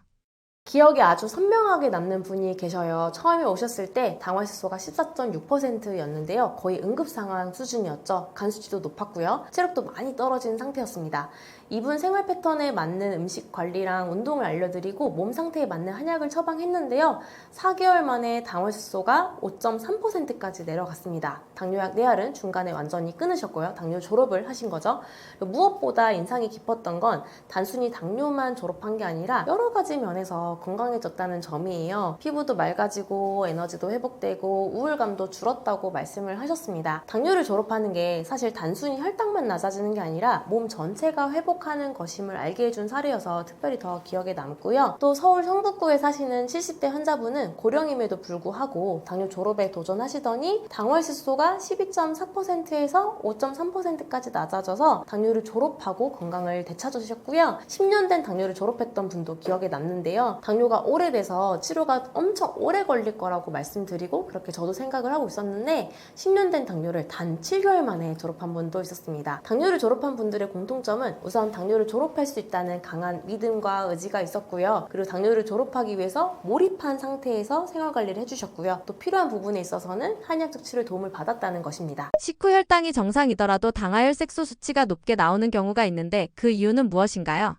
기억이 아주 선명하게 남는 분이 계셔요. 처음에 오셨을 때 당화혈색소가 14.6%였는데요. 거의 응급 상황 수준이었죠. 간 수치도 높았고요. 체력도 많이 떨어진 상태였습니다. 이분 생활 패턴에 맞는 음식 관리랑 운동을 알려드리고 몸 상태에 맞는 한약을 처방했는데요. 4개월 만에 당화혈색소가 5.3%까지 내려갔습니다. 당뇨약 내알은 중간에 완전히 끊으셨고요. 당뇨 졸업을 하신 거죠. 무엇보다 인상이 깊었던 건 단순히 당뇨만 졸업한 게 아니라 여러 가지 면에서 건강해졌다는 점이에요. 피부도 맑아지고 에너지도 회복되고 우울감도 줄었다고 말씀을 하셨습니다. 당뇨를 졸업하는 게 사실 단순히 혈당만 낮아지는 게 아니라 몸 전체가 회복 회복하는 것임을 알게 해준 사례여서 특별히 더 기억에 남고요. 또 서울 성북구에 사시는 70대 환자분은 고령임에도 불구하고 당뇨 졸업에 도전하시더니 당화혈색소가 12.4%에서 5.3%까지 낮아져서 당뇨를 졸업하고 건강을 되찾으셨고요. 10년 된 당뇨를 졸업했던 분도 기억에 남는데요. 당뇨가 오래돼서 치료가 엄청 오래 걸릴 거라고 말씀드리고 그렇게 저도 생각을 하고 있었는데 10년 된 당뇨를 단 7개월 만에 졸업한 분도 있었습니다. 당뇨를 졸업한 분들의 공통점은 우선 당뇨를 졸업할 수 있다는 강한 믿음과 의지가 있었고요. 그리고 당뇨를 졸업하기 위해서 몰입한 상태에서 생활관리를 해주셨고요. 또 필요한 부분에 있어서는 한의학적 치료의 도움을 받았다는 것입니다. 식후 혈당이 정상이더라도 당화혈색소 수치가 높게 나오는 경우가 있는데 그 이유는 무엇인가요?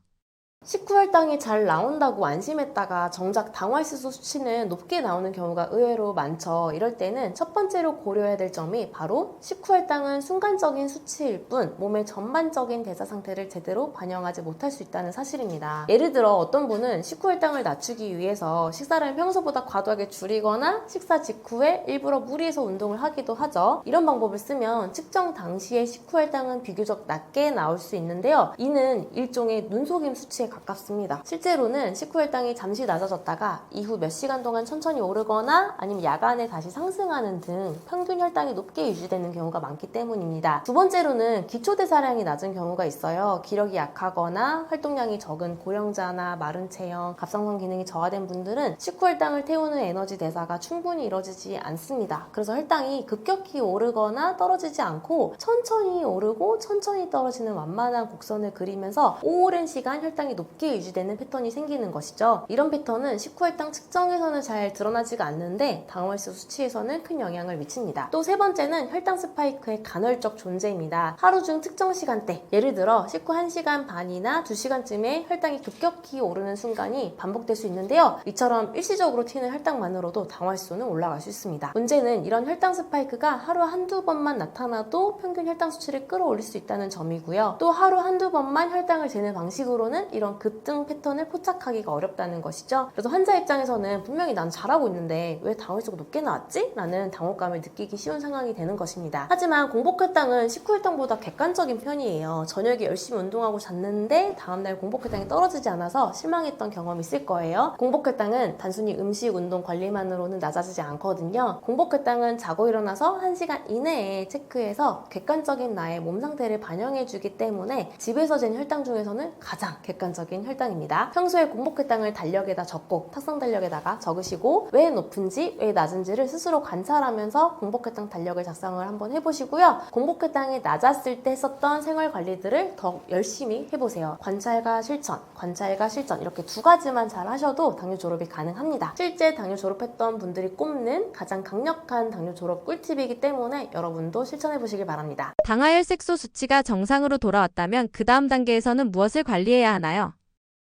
식후 혈당이 잘 나온다고 안심했다가 정작 당화혈색소 수치는 높게 나오는 경우가 의외로 많죠. 이럴 때는 첫 번째로 고려해야 될 점이 바로 식후 혈당은 순간적인 수치일 뿐 몸의 전반적인 대사 상태를 제대로 반영하지 못할 수 있다는 사실입니다. 예를 들어 어떤 분은 식후 혈당을 낮추기 위해서 식사를 평소보다 과도하게 줄이거나 식사 직후에 일부러 무리해서 운동을 하기도 하죠. 이런 방법을 쓰면 측정 당시의 식후 혈당은 비교적 낮게 나올 수 있는데요. 이는 일종의 눈속임 수치에 가깝습니다. 실제로는 식후 혈당이 잠시 낮아졌다가 이후 몇 시간 동안 천천히 오르거나 아니면 야간에 다시 상승하는 등 평균 혈당이 높게 유지되는 경우가 많기 때문입니다. 두 번째로는 기초대사량이 낮은 경우가 있어요. 기력이 약하거나 활동량이 적은 고령자나 마른 체형, 갑상선 기능이 저하된 분들은 식후 혈당을 태우는 에너지 대사가 충분히 이루어지지 않습니다. 그래서 혈당이 급격히 오르거나 떨어지지 않고 천천히 오르고 천천히 떨어지는 완만한 곡선을 그리면서 오랜 시간 혈당이 높게 유지되는 패턴이 생기는 것이죠. 이런 패턴은 식후 혈당 측정에서는 잘 드러나지가 않는데 당화혈색소 수치에서는 큰 영향을 미칩니다. 또 세 번째는 혈당 스파이크의 간헐적 존재입니다. 하루 중 특정 시간대, 예를 들어 식후 1시간 반이나 2시간쯤에 혈당이 급격히 오르는 순간이 반복될 수 있는데요. 이처럼 일시적으로 튀는 혈당만으로도 당화혈색소는 올라갈 수 있습니다. 문제는 이런 혈당 스파이크가 하루 한두 번만 나타나도 평균 혈당 수치를 끌어올릴 수 있다는 점이고요. 또 하루 한두 번만 혈당을 재는 방식으로는 이런 급등 패턴을 포착하기가 어렵다는 것이죠. 그래서 환자 입장에서는 분명히 난 잘하고 있는데 왜 당화혈색소가 높게 나왔지? 라는 당혹감을 느끼기 쉬운 상황이 되는 것입니다. 하지만 공복혈당은 식후혈당보다 객관적인 편이에요. 저녁에 열심히 운동하고 잤는데 다음날 공복혈당이 떨어지지 않아서 실망했던 경험이 있을 거예요. 공복혈당은 단순히 음식, 운동 관리만으로는 낮아지지 않거든요. 공복혈당은 자고 일어나서 1시간 이내에 체크해서 객관적인 나의 몸 상태를 반영해주기 때문에 집에서 잰 혈당 중에서는 가장 객관적인 혈당입니다. 평소에 공복혈당을 달력에다 적고 탁상 달력에다가 적으시고 왜 높은지 왜 낮은지를 스스로 관찰하면서 공복혈당 달력을 작성을 한번 해보시고요. 공복혈당이 낮았을 때 했었던 생활 관리들을 더 열심히 해보세요. 관찰과 실천, 관찰과 실천 이렇게 두 가지만 잘 하셔도 당뇨 졸업이 가능합니다. 실제 당뇨 졸업했던 분들이 꼽는 가장 강력한 당뇨 졸업 꿀팁이기 때문에 여러분도 실천해보시길 바랍니다. 당화혈색소 수치가 정상으로 돌아왔다면 그 다음 단계에서는 무엇을 관리해야 하나요?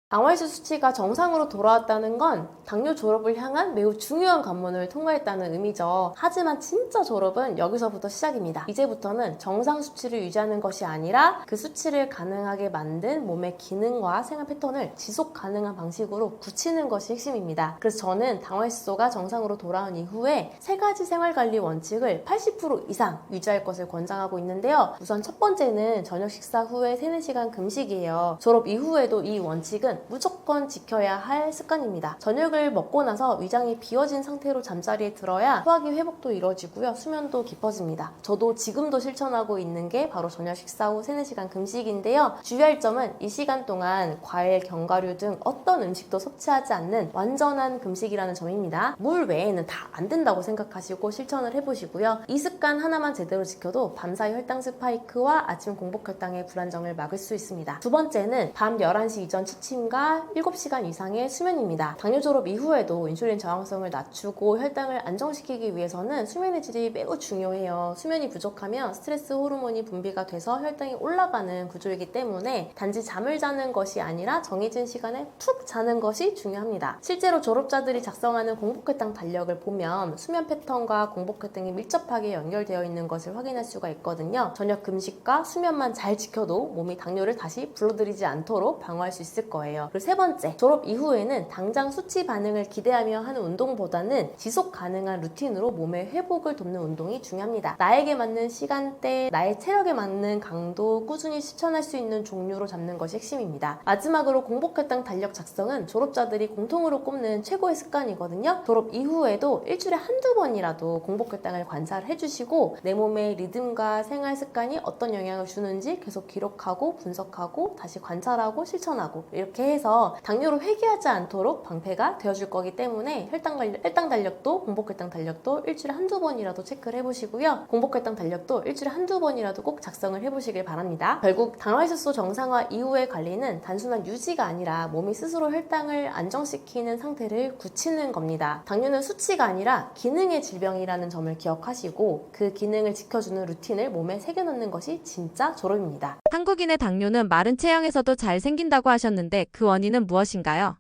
당화혈색 수치가 정상으로 돌아왔다는 건 당뇨 졸업을 향한 매우 중요한 관문을 통과했다는 의미죠. 하지만 진짜 졸업은 여기서부터 시작입니다. 이제부터는 정상 수치를 유지하는 것이 아니라 그 수치를 가능하게 만든 몸의 기능과 생활 패턴을 지속 가능한 방식으로 굳히는 것이 핵심입니다. 그래서 저는 당화혈색소가 정상으로 돌아온 이후에 세 가지 생활관리 원칙을 80% 이상 유지할 것을 권장하고 있는데요. 우선 첫 번째는 저녁 식사 후에 3-4시간 금식이에요. 졸업 이후에도 이 원칙은 무조건 지켜야 할 습관입니다. 저녁을 먹고 나서 위장이 비워진 상태로 잠자리에 들어야 소화기 회복도 이루어지고요. 수면도 깊어집니다. 저도 지금도 실천하고 있는 게 바로 저녁 식사 후 3-4시간 금식인데요. 주의할 점은 이 시간 동안 과일, 견과류 등 어떤 음식도 섭취하지 않는 완전한 금식이라는 점입니다. 물 외에는 다 안 된다고 생각하시고 실천을 해보시고요. 이 습관 하나만 제대로 지켜도 밤사이 혈당 스파이크와 아침 공복혈당의 불안정을 막을 수 있습니다. 두 번째는 밤 11시 이전 취침과 7시간 이상의 수면입니다. 당뇨 졸업 이후에도 인슐린 저항성을 낮추고 혈당을 안정시키기 위해서는 수면의 질이 매우 중요해요. 수면이 부족하면 스트레스 호르몬이 분비가 돼서 혈당이 올라가는 구조이기 때문에 단지 잠을 자는 것이 아니라 정해진 시간에 푹 자는 것이 중요합니다. 실제로 졸업자들이 작성하는 공복혈당 달력을 보면 수면 패턴과 공복혈당이 밀접하게 연결되어 있는 것을 확인할 수가 있거든요. 저녁 금식과 수면만 잘 지켜도 몸이 당뇨를 다시 불러들이지 않도록 방어할 수 있을 거예요. 중요해요. 그리고 세 번째, 졸업 이후에는 당장 수치 반응을 기대하며 하는 운동보다는 지속 가능한 루틴으로 몸의 회복을 돕는 운동이 중요합니다. 나에게 맞는 시간대, 나의 체력에 맞는 강도, 꾸준히 실천할 수 있는 종류로 잡는 것이 핵심입니다. 마지막으로 공복혈당 달력 작성은 졸업자들이 공통으로 꼽는 최고의 습관이거든요. 졸업 이후에도 일주일에 한두 번이라도 공복혈당을 관찰해 주시고 내 몸의 리듬과 생활 습관이 어떤 영향을 주는지 계속 기록하고 분석하고 다시 관찰하고 실천하고 이렇게 해서 당뇨로 회귀하지 않도록 방패가 되어줄 거기 때문에 혈당 달력도 공복혈당 달력도 일주일에 한두 번이라도 체크를 해보시고요. 공복혈당 달력도 일주일에 한두 번이라도 꼭 작성을 해보시길 바랍니다. 결국 당화혈색소 정상화 이후의 관리는 단순한 유지가 아니라 몸이 스스로 혈당을 안정시키는 상태를 굳히는 겁니다. 당뇨는 수치가 아니라 기능의 질병이라는 점을 기억하시고 그 기능을 지켜주는 루틴을 몸에 새겨넣는 것이 진짜 졸업입니다. 한국인의 당뇨는 마른 체형에서도 잘 생긴다고 하셨는데 그 원인은 무엇인가요?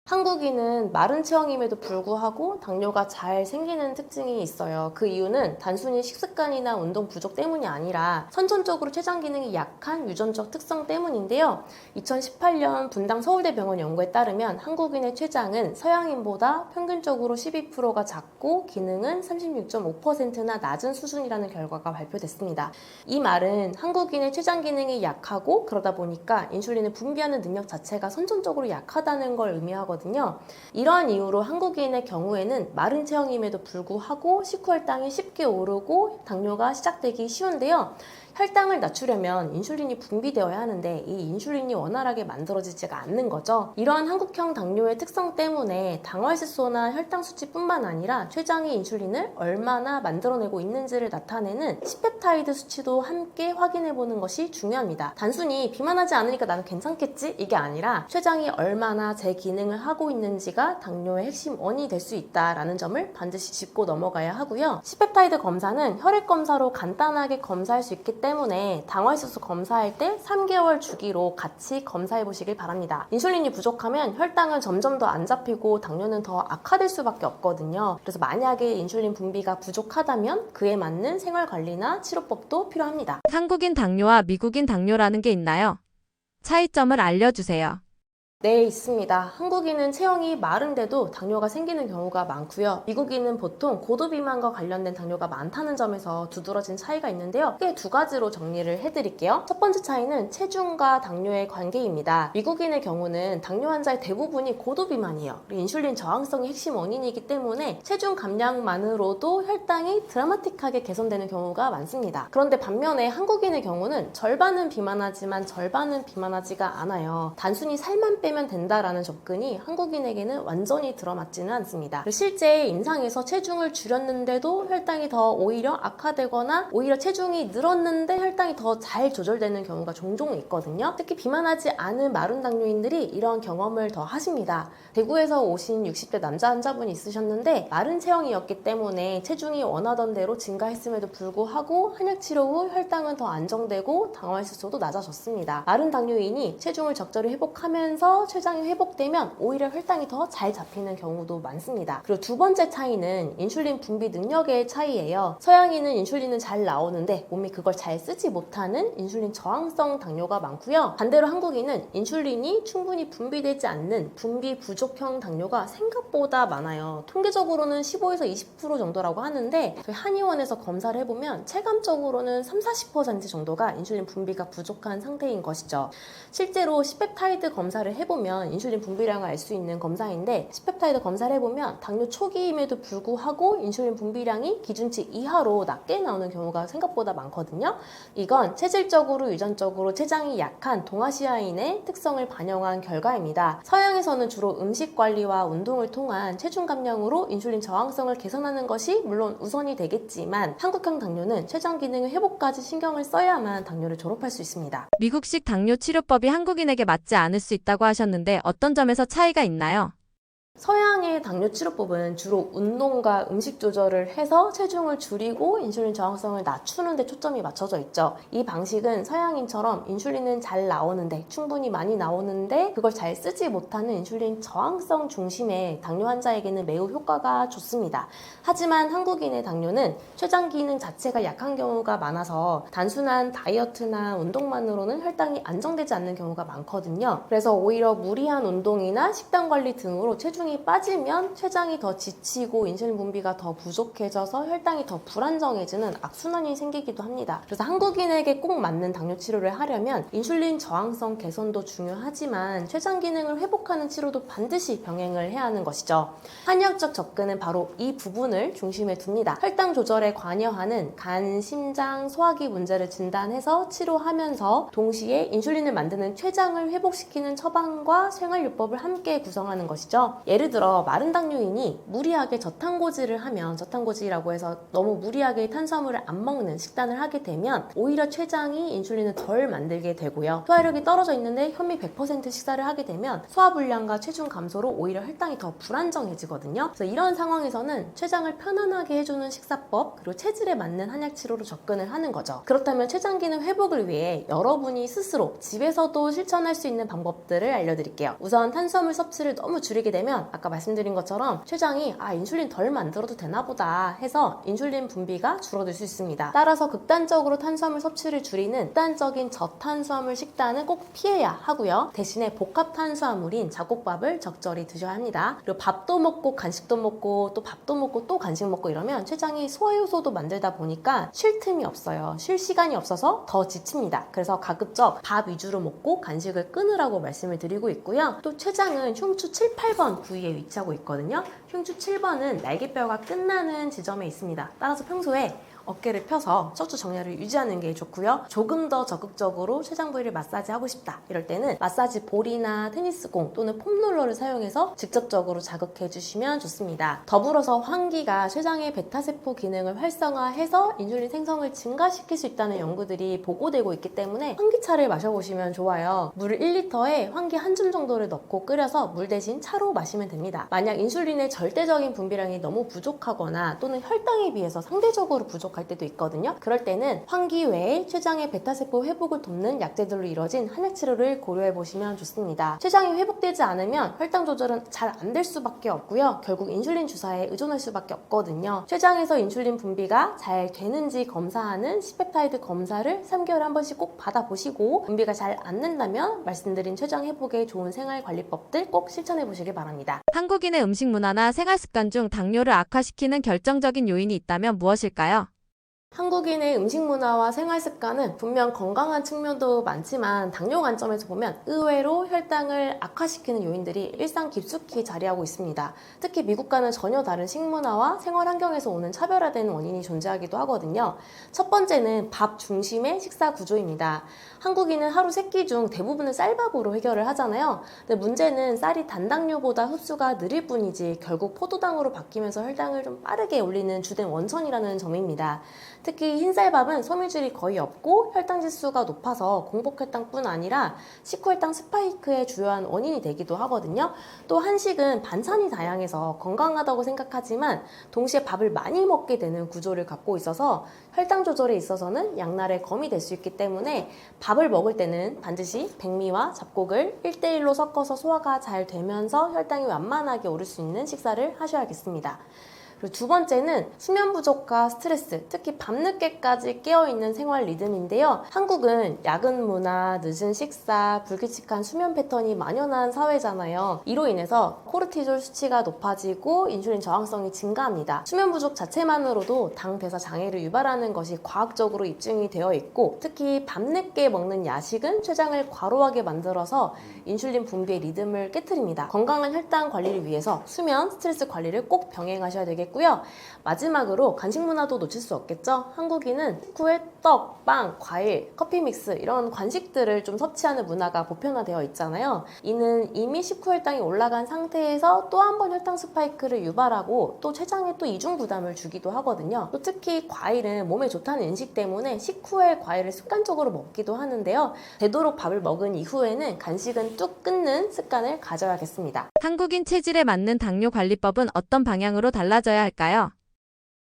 한국인은 마른 체형임에도 불구하고 당뇨가 잘 생기는 특징이 있어요. 그 이유는 단순히 식습관이나 운동 부족 때문이 아니라 선천적으로 췌장 기능이 약한 유전적 특성 때문인데요. 2018년 분당 서울대병원 연구에 따르면 한국인의 췌장은 서양인보다 평균적으로 12%가 작고 기능은 36.5%나 낮은 수준이라는 결과가 발표됐습니다. 이 말은 한국인의 췌장 기능이 약하고 그러다 보니까 인슐린을 분비하는 능력 자체가 선천적으로 약하다는 걸 의미하거든요. 이러한 이유로 한국인의 경우에는 마른 체형임에도 불구하고 식후 혈당이 쉽게 오르고 당뇨가 시작되기 쉬운데요. 혈당을 낮추려면 인슐린이 분비되어야 하는데 이 인슐린이 원활하게 만들어지지가 않는 거죠. 이러한 한국형 당뇨의 특성 때문에 당화혈색소나 혈당 수치뿐만 아니라 췌장이 인슐린을 얼마나 만들어내고 있는지를 나타내는 C-펩타이드 수치도 함께 확인해보는 것이 중요합니다. 단순히 비만하지 않으니까 나는 괜찮겠지? 이게 아니라 췌장이 얼마나 제 기능을 하고 있는지가 당뇨의 핵심 원인이 될 수 있다는 점을 반드시 짚고 넘어가야 하고요. C-펩타이드 검사는 혈액 검사로 간단하게 검사할 수 있기 때문에 당화혈색소 검사할 때 3개월 주기로 같이 검사해 보시길 바랍니다. 인슐린이 부족하면 혈당은 점점 더 안 잡히고 당뇨는 더 악화될 수밖에 없거든요. 그래서 만약에 인슐린 분비가 부족하다면 그에 맞는 생활관리나 치료법도 필요합니다. 한국인 당뇨와 미국인 당뇨라는 게 있나요? 차이점을 알려주세요. 네, 있습니다. 한국인은 체형이 마른데도 당뇨가 생기는 경우가 많고요. 미국인은 보통 고도비만과 관련된 당뇨가 많다는 점에서 두드러진 차이가 있는데요. 크게 두 가지로 정리를 해드릴게요. 첫 번째 차이는 체중과 당뇨의 관계입니다. 미국인의 경우는 당뇨 환자의 대부분이 고도비만이에요. 인슐린 저항성이 핵심 원인이기 때문에 체중 감량만으로도 혈당이 드라마틱하게 개선되는 경우가 많습니다. 그런데 반면에 한국인의 경우는 절반은 비만하지만 절반은 비만하지가 않아요. 단순히 살만 빼면 된다라는 접근이 한국인에게는 완전히 들어맞지는 않습니다. 실제 임상에서 체중을 줄였는데도 혈당이 더 오히려 악화되거나 오히려 체중이 늘었는데 혈당이 더 잘 조절되는 경우가 종종 있거든요. 특히 비만하지 않은 마른 당뇨인들이 이런 경험을 더 하십니다. 대구에서 오신 60대 남자 환자분이 있으셨는데 마른 체형이었기 때문에 체중이 원하던 대로 증가했음에도 불구하고 한약 치료 후 혈당은 더 안정되고 당화혈색소도 낮아졌습니다. 마른 당뇨인이 체중을 적절히 회복하면서 췌장이 회복되면 오히려 혈당이 더 잘 잡히는 경우도 많습니다. 그리고 두 번째 차이는 인슐린 분비 능력의 차이예요. 서양인은 인슐린은 잘 나오는데 몸이 그걸 잘 쓰지 못하는 인슐린 저항성 당뇨가 많고요. 반대로 한국인은 인슐린이 충분히 분비되지 않는 분비 부족형 당뇨가 생각보다 많아요. 통계적으로는 15에서 20% 정도라고 하는데 저희 한의원에서 검사를 해보면 체감적으로는 30-40% 정도가 인슐린 분비가 부족한 상태인 것이죠. 실제로 C-펩타이드 검사를 해보면 인슐린 분비량을 알 수 있는 검사인데 C-펩타이드 검사를 해보면 당뇨 초기임에도 불구하고 인슐린 분비량이 기준치 이하로 낮게 나오는 경우가 생각보다 많거든요. 이건 체질적으로 유전적으로 췌장이 약한 동아시아인의 특성을 반영한 결과입니다. 서양에서는 주로 음식 관리와 운동을 통한 체중 감량으로 인슐린 저항성을 개선하는 것이 물론 우선이 되겠지만 한국형 당뇨는 췌장 기능의 회복까지 신경을 써야만 당뇨를 졸업할 수 있습니다. 미국식 당뇨 치료법이 한국인에게 맞지 않을 수 있다고 하셨는데 어떤 점에서 차이가 있나요? 서양의 당뇨 치료법은 주로 운동과 음식 조절을 해서 체중을 줄이고 인슐린 저항성을 낮추는 데 초점이 맞춰져 있죠. 이 방식은 서양인처럼 인슐린은 잘 나오는데, 충분히 많이 나오는데 그걸 잘 쓰지 못하는 인슐린 저항성 중심의 당뇨 환자에게는 매우 효과가 좋습니다. 하지만 한국인의 당뇨는 췌장 기능 자체가 약한 경우가 많아서 단순한 다이어트나 운동만으로는 혈당이 안정되지 않는 경우가 많거든요. 그래서 오히려 무리한 운동이나 식단 관리 등으로 체중이 빠지면 췌장이 더 지치고 인슐린 분비가 더 부족해져서 혈당이 더 불안정해지는 악순환이 생기기도 합니다. 그래서 한국인에게 꼭 맞는 당뇨 치료를 하려면 인슐린 저항성 개선도 중요하지만 췌장 기능을 회복하는 치료도 반드시 병행을 해야 하는 것이죠. 한의학적 접근은 바로 이 부분을 중심에 둡니다. 혈당 조절에 관여하는 간, 심장, 소화기 문제를 진단해서 치료하면서 동시에 인슐린을 만드는 췌장을 회복시키는 처방과 생활요법을 함께 구성하는 것이죠. 예를 들어 마른 당뇨인이 무리하게 저탄고지를 하면, 저탄고지라고 해서 너무 무리하게 탄수화물을 안 먹는 식단을 하게 되면 오히려 췌장이 인슐린을 덜 만들게 되고요. 소화력이 떨어져 있는데 현미 100% 식사를 하게 되면 소화불량과 체중 감소로 오히려 혈당이 더 불안정해지거든요. 그래서 이런 상황에서는 췌장을 편안하게 해주는 식사법, 그리고 체질에 맞는 한약 치료로 접근을 하는 거죠. 그렇다면 췌장 기능 회복을 위해 여러분이 스스로 집에서도 실천할 수 있는 방법들을 알려드릴게요. 우선 탄수화물 섭취를 너무 줄이게 되면 아까 말씀드린 것처럼 췌장이 인슐린 덜 만들어도 되나 보다 해서 인슐린 분비가 줄어들 수 있습니다. 따라서 극단적으로 탄수화물 섭취를 줄이는 극단적인 저탄수화물 식단은 꼭 피해야 하고요. 대신에 복합 탄수화물인 잡곡밥을 적절히 드셔야 합니다. 그리고 밥도 먹고 간식도 먹고 또 밥도 먹고 또 간식 먹고 이러면 췌장이 소화효소도 만들다 보니까 쉴 틈이 없어요. 쉴 시간이 없어서 더 지칩니다. 그래서 가급적 밥 위주로 먹고 간식을 끊으라고 말씀을 드리고 있고요. 또 췌장은 흉추 7, 8번 부위에 위치하고 있거든요. 흉추 7번은 날개뼈가 끝나는 지점에 있습니다. 따라서 평소에 어깨를 펴서 척추 정렬을 유지하는 게 좋고요. 조금 더 적극적으로 췌장 부위를 마사지하고 싶다 이럴 때는 마사지 볼이나 테니스공 또는 폼롤러를 사용해서 직접적으로 자극해 주시면 좋습니다. 더불어서 환기가 췌장의 베타세포 기능을 활성화해서 인슐린 생성을 증가시킬 수 있다는 연구들이 보고되고 있기 때문에 환기차를 마셔보시면 좋아요. 물 1리터에 환기 한 줌 정도를 넣고 끓여서 물 대신 차로 마시면 됩니다. 만약 인슐린의 절대적인 분비량이 너무 부족하거나 또는 혈당에 비해서 상대적으로 부족할 때도 있거든요. 그럴 때는 환기 외에 췌장의 베타세포 회복을 돕는 약재들로 이루어진 한약 치료를 고려해 보시면 좋습니다. 췌장이 회복되지 않으면 혈당 조절은 잘 안 될 수밖에 없고요. 결국 인슐린 주사에 의존할 수밖에 없거든요. 췌장에서 인슐린 분비가 잘 되는지 검사하는 시펩타이드 검사를 3개월에 한 번씩 꼭 받아보시고 분비가 잘 안 된다면 말씀드린 췌장 회복에 좋은 생활관리법들 꼭 실천해 보시길 바랍니다. 한국인의 음식 문화나 생활 습관 중 당뇨를 악화시키는 결정적인 요인이 있다면 무엇일까요? 한국인의 음식 문화와 생활 습관은 분명 건강한 측면도 많지만 당뇨 관점에서 보면 의외로 혈당을 악화시키는 요인들이 일상 깊숙이 자리하고 있습니다. 특히 미국과는 전혀 다른 식문화와 생활 환경에서 오는 차별화된 원인이 존재하기도 하거든요. 첫 번째는 밥 중심의 식사 구조입니다. 한국인은 하루 3끼 중 대부분을 쌀밥으로 해결을 하잖아요. 근데 문제는 쌀이 단당류보다 흡수가 느릴 뿐이지 결국 포도당으로 바뀌면서 혈당을 좀 빠르게 올리는 주된 원천이라는 점입니다. 특히 흰쌀밥은 섬유질이 거의 없고 혈당 지수가 높아서 공복혈당뿐 아니라 식후혈당 스파이크의 주요한 원인이 되기도 하거든요. 또 한식은 반찬이 다양해서 건강하다고 생각하지만 동시에 밥을 많이 먹게 되는 구조를 갖고 있어서 혈당 조절에 있어서는 양날의 검이 될 수 있기 때문에 밥을 먹을 때는 반드시 백미와 잡곡을 1대1로 섞어서 소화가 잘 되면서 혈당이 완만하게 오를 수 있는 식사를 하셔야겠습니다. 그리고 두 번째는 수면 부족과 스트레스, 특히 밤늦게까지 깨어있는 생활 리듬인데요. 한국은 야근 문화, 늦은 식사, 불규칙한 수면 패턴이 만연한 사회잖아요. 이로 인해서 코르티졸 수치가 높아지고 인슐린 저항성이 증가합니다. 수면 부족 자체만으로도 당 대사 장애를 유발하는 것이 과학적으로 입증이 되어 있고 특히 밤늦게 먹는 야식은 췌장을 과로하게 만들어서 인슐린 분비의 리듬을 깨트립니다. 건강한 혈당 관리를 위해서 수면, 스트레스 관리를 꼭 병행하셔야 되겠고 되겠고요. 마지막으로 간식 문화도 놓칠 수 없겠죠. 한국인은 식후에 떡, 빵, 과일, 커피 믹스 이런 간식들을 좀 섭취하는 문화가 보편화되어 있잖아요. 이는 이미 식후 혈당이 올라간 상태에서 또 한 번 혈당 스파이크를 유발하고 또 췌장에 또 이중 부담을 주기도 하거든요. 또 특히 과일은 몸에 좋다는 인식 때문에 식후에 과일을 습관적으로 먹기도 하는데요. 되도록 밥을 먹은 이후에는 간식은 뚝 끊는 습관을 가져야겠습니다. 한국인 체질에 맞는 당뇨 관리법은 어떤 방향으로 달라져야 할까요?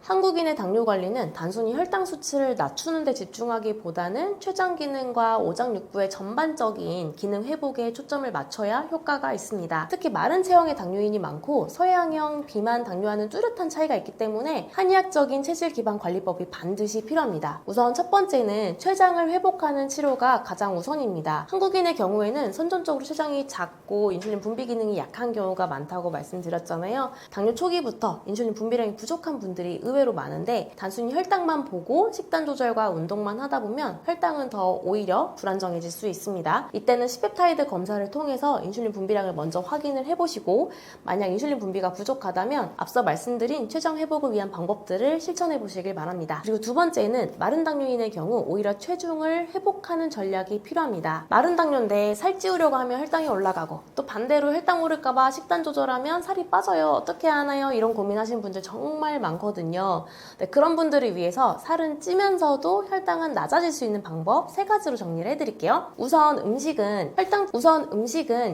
한국인의 당뇨 관리는 단순히 혈당 수치를 낮추는 데 집중하기보다는 췌장 기능과 오장육부의 전반적인 기능 회복에 초점을 맞춰야 효과가 있습니다. 특히 마른 체형의 당뇨인이 많고 서양형 비만 당뇨와는 뚜렷한 차이가 있기 때문에 한의학적인 체질 기반 관리법이 반드시 필요합니다. 우선 첫 번째는 췌장을 회복하는 치료가 가장 우선입니다. 한국인의 경우에는 선천적으로 췌장이 작고 인슐린 분비 기능이 약한 경우가 많다고 말씀드렸잖아요. 당뇨 초기부터 인슐린 분비량이 부족한 분들이 의외로 많은데 단순히 혈당만 보고 식단 조절과 운동만 하다 보면 혈당은 더 오히려 불안정해질 수 있습니다. 이때는 C-펩타이드 검사를 통해서 인슐린 분비량을 먼저 확인을 해보시고 만약 인슐린 분비가 부족하다면 앞서 말씀드린 췌장 회복을 위한 방법들을 실천해 보시길 바랍니다. 그리고 두 번째는 마른 당뇨인의 경우 오히려 체중을 회복하는 전략이 필요합니다. 마른 당뇨인데 살찌우려고 하면 혈당이 올라가고 또 반대로 혈당 오를까봐 식단 조절하면 살이 빠져요. 어떻게 하나요? 이런 고민하시는 분들 정말 많거든요. 네, 그런 분들을 위해서 살은 찌면서도 혈당은 낮아질 수 있는 방법 3가지로 정리를 해드릴게요. 우선 음식은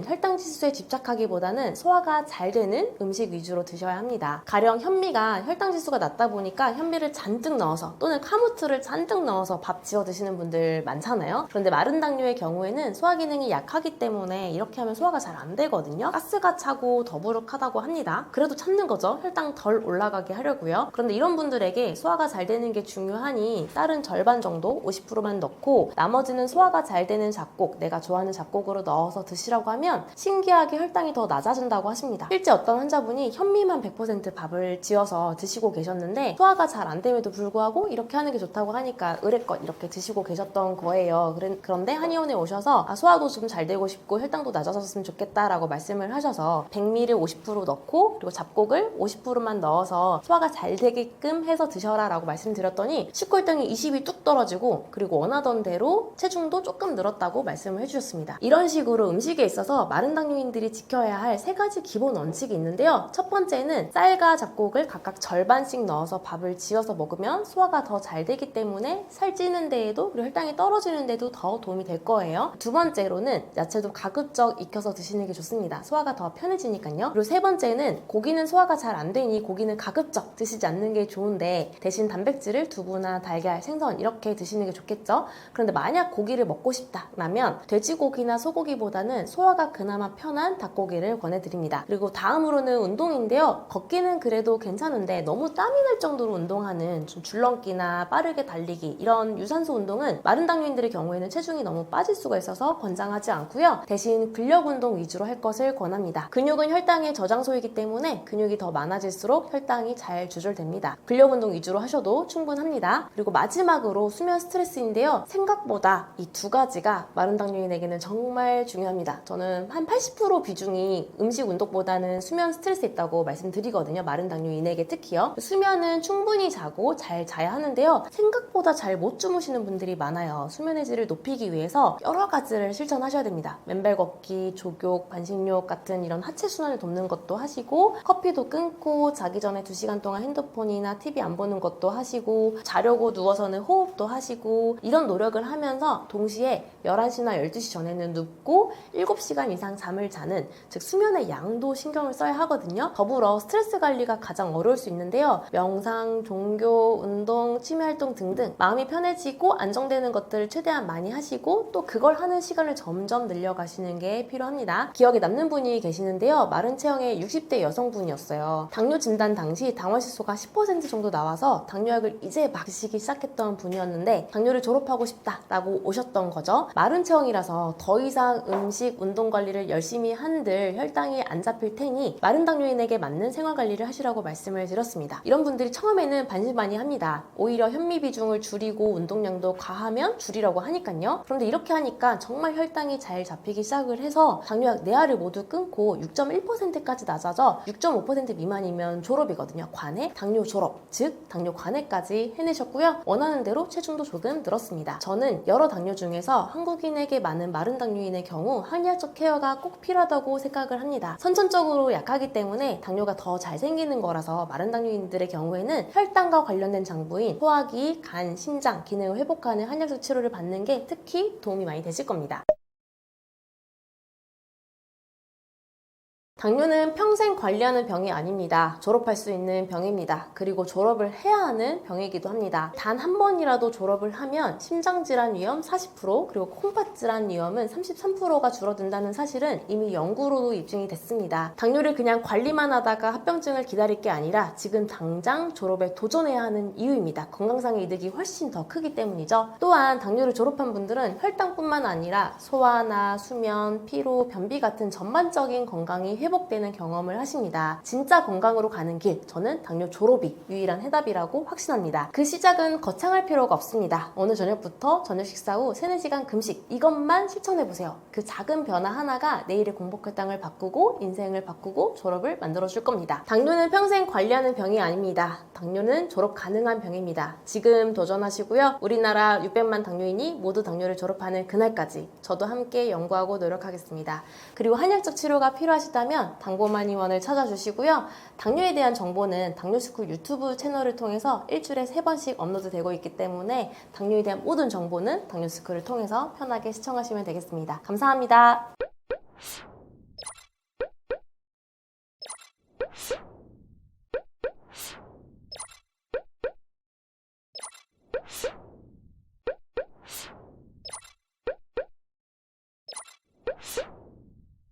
혈당 지수에 집착하기보다는 소화가 잘 되는 음식 위주로 드셔야 합니다. 가령 현미가 혈당 지수가 낮다 보니까 현미를 잔뜩 넣어서 또는 카무트를 잔뜩 넣어서 밥 지어 드시는 분들 많잖아요. 그런데 마른 당뇨의 경우에는 소화 기능이 약하기 때문에 이렇게 하면 소화가 잘 안 되거든요. 가스가 차고 더부룩하다고 합니다. 그래도 참는 거죠. 혈당 덜 올라가게 하려고요. 그런데 이런 분들에게 소화가 잘 되는 게 중요하니 쌀은 절반 정도 50%만 넣고 나머지는 소화가 잘 되는 잡곡, 내가 좋아하는 잡곡으로 넣어서 드시라고 하면 신기하게 혈당이 더 낮아진다고 하십니다. 실제 어떤 환자분이 현미만 100% 밥을 지어서 드시고 계셨는데 소화가 잘 안 됨에도 불구하고 이렇게 하는 게 좋다고 하니까 의뢰껏 이렇게 드시고 계셨던 거예요. 그런데 한의원에 오셔서 소화도 좀 잘 되고 싶고 혈당도 낮아졌으면 좋겠다라고 말씀을 하셔서 백미를 50% 넣고 그리고 잡곡을 50%만 넣어서 소화가 잘 되게끔 해서 드셔라 라고 말씀드렸더니 식후 혈당이 20이 뚝 떨어지고 그리고 원하던 대로 체중도 조금 늘었다고 말씀을 해주셨습니다. 이런 식으로 음식에 있어서 마른 당뇨인들이 지켜야 할 3가지 기본 원칙이 있는데요. 첫 번째는 쌀과 잡곡을 각각 절반씩 넣어서 밥을 지어서 먹으면 소화가 더 잘 되기 때문에 살찌는 데에도 그리고 혈당이 떨어지는 데도 더 도움이 될 거예요. 두 번째로는 야채도 가급적 익혀서 드시는 게 좋습니다. 소화가 더 편해지니까요. 그리고 세 번째는 고기는 소화가 잘 안 되니 고기는 가급적 드시지 않는 게 좋은데 대신 단백질을 두부나 달걀, 생선 이렇게 드시는 게 좋겠죠. 그런데 만약 고기를 먹고 싶다라면 돼지고기나 소고기보다는 소화가 그나마 편한 닭고기를 권해드립니다. 그리고 다음으로는 운동인데요. 걷기는 그래도 괜찮은데 너무 땀이 날 정도로 운동하는 좀 줄넘기나 빠르게 달리기 이런 유산소 운동은 마른 당뇨인들의 경우에는 체중이 너무 빠질 수가 있어서 권장하지 않고요. 대신 근력 운동 위주로 할 것을 권합니다. 근육은 혈당의 저장소이기 때문에 근육이 더 많아질수록 혈당이 잘 조절됩니다. 근력 운동 위주로 하셔도 충분합니다. 그리고 마지막으로 수면 스트레스인데요. 생각보다 이 2가지가 마른 당뇨인에게는 정말 중요합니다. 저는 한 80% 비중이 음식 운동보다는 수면 스트레스 있다고 말씀드리거든요. 마른 당뇨인에게 특히요. 수면은 충분히 자고 잘 자야 하는데요. 생각보다 잘 못 주무시는 분들이 많아요. 수면의 질을 높이기 위해서 여러 가지를 실천하셔야 됩니다. 맨발 걷기, 족욕, 반신욕 같은 이런 하체 순환을 돕는 것도 하시고 커피도 끊고 자기 전에 2시간 동안 핸드폰이나 TV 안 보는 것도 하시고 자려고 누워서는 호흡도 하시고 이런 노력을 하면서 동시에 11시나 12시 전에는 눕고 7시간 이상 잠을 자는 즉 수면의 양도 신경을 써야 하거든요. 더불어 스트레스 관리가 가장 어려울 수 있는데요. 명상, 종교, 운동, 취미활동 등등 마음이 편해지고 안정되는 것들을 최대한 많이 하시고 또 그걸 하는 시간을 점점 늘려가시는 게 필요합니다. 기억에 남는 분이 계시는데요. 마른 체형의 60대 여성분이었어요. 당뇨 진단 당시 당원식소가 10% 정도 나와서 당뇨약을 이제 막 드시기 시작했던 분이었는데 당뇨를 졸업하고 싶다라고 오셨던 거죠. 마른 체형이라서 더 이상 음식, 운동 관리를 열심히 한들 혈당이 안 잡힐 테니 마른 당뇨인에게 맞는 생활 관리를 하시라고 말씀을 드렸습니다. 이런 분들이 처음에는 반신반의합니다. 오히려 현미 비중을 줄이고 운동량도 과하면 줄이라고 하니까요. 그런데 이렇게 하니까 정말 혈당이 잘 잡히기 시작을 해서 당뇨약 4알을 모두 끊고 6.1%까지 낮아져 6.5% 미만이면 졸업이거든요. 관해, 당뇨 졸업, 즉 당뇨 관해까지 해내셨고요. 원하는 대로 체중도 조금 늘었습니다. 저는 여러 당뇨 중에서 한국인에게 많은 마른 당뇨인의 경우 한의학적 케어가 꼭 필요하다고 생각을 합니다. 선천적으로 약하기 때문에 당뇨가 더 잘 생기는 거라서 마른 당뇨인들의 경우에는 혈당과 관련된 장부인 소화기, 간, 심장 기능을 회복하는 한의학적 치료를 받는 게 특히 도움이 많이 되실 겁니다. 당뇨는 평생 관리하는 병이 아닙니다. 졸업할 수 있는 병입니다. 그리고 졸업을 해야 하는 병이기도 합니다. 단 한 번이라도 졸업을 하면 심장질환 위험 40% 그리고 콩팥질환 위험은 33%가 줄어든다는 사실은 이미 연구로도 입증이 됐습니다. 당뇨를 그냥 관리만 하다가 합병증을 기다릴 게 아니라 지금 당장 졸업에 도전해야 하는 이유입니다. 건강상의 이득이 훨씬 더 크기 때문이죠. 또한 당뇨를 졸업한 분들은 혈당뿐만 아니라 소화나 수면, 피로, 변비 같은 전반적인 건강이 회복되는 경험을 하십니다. 진짜 건강으로 가는 길, 저는 당뇨 졸업이 유일한 해답이라고 확신합니다. 그 시작은 거창할 필요가 없습니다. 오늘 저녁부터 저녁 식사 후 3-4시간 금식, 이것만 실천해보세요. 그 작은 변화 하나가 내일의 공복혈당을 바꾸고 인생을 바꾸고 졸업을 만들어줄 겁니다. 당뇨는 평생 관리하는 병이 아닙니다. 당뇨는 졸업 가능한 병입니다. 지금 도전하시고요. 우리나라 600만 당뇨인이 모두 당뇨를 졸업하는 그날까지 저도 함께 연구하고 노력하겠습니다. 그리고 한의학적 치료가 필요하시다면 당고만의원을 찾아주시고요. 당뇨에 대한 정보는 당뇨스쿨 유튜브 채널을 통해서 일주일에 3번씩 업로드되고 있기 때문에 당뇨에 대한 모든 정보는 당뇨스쿨을 통해서 편하게 시청하시면 되겠습니다. 감사합니다.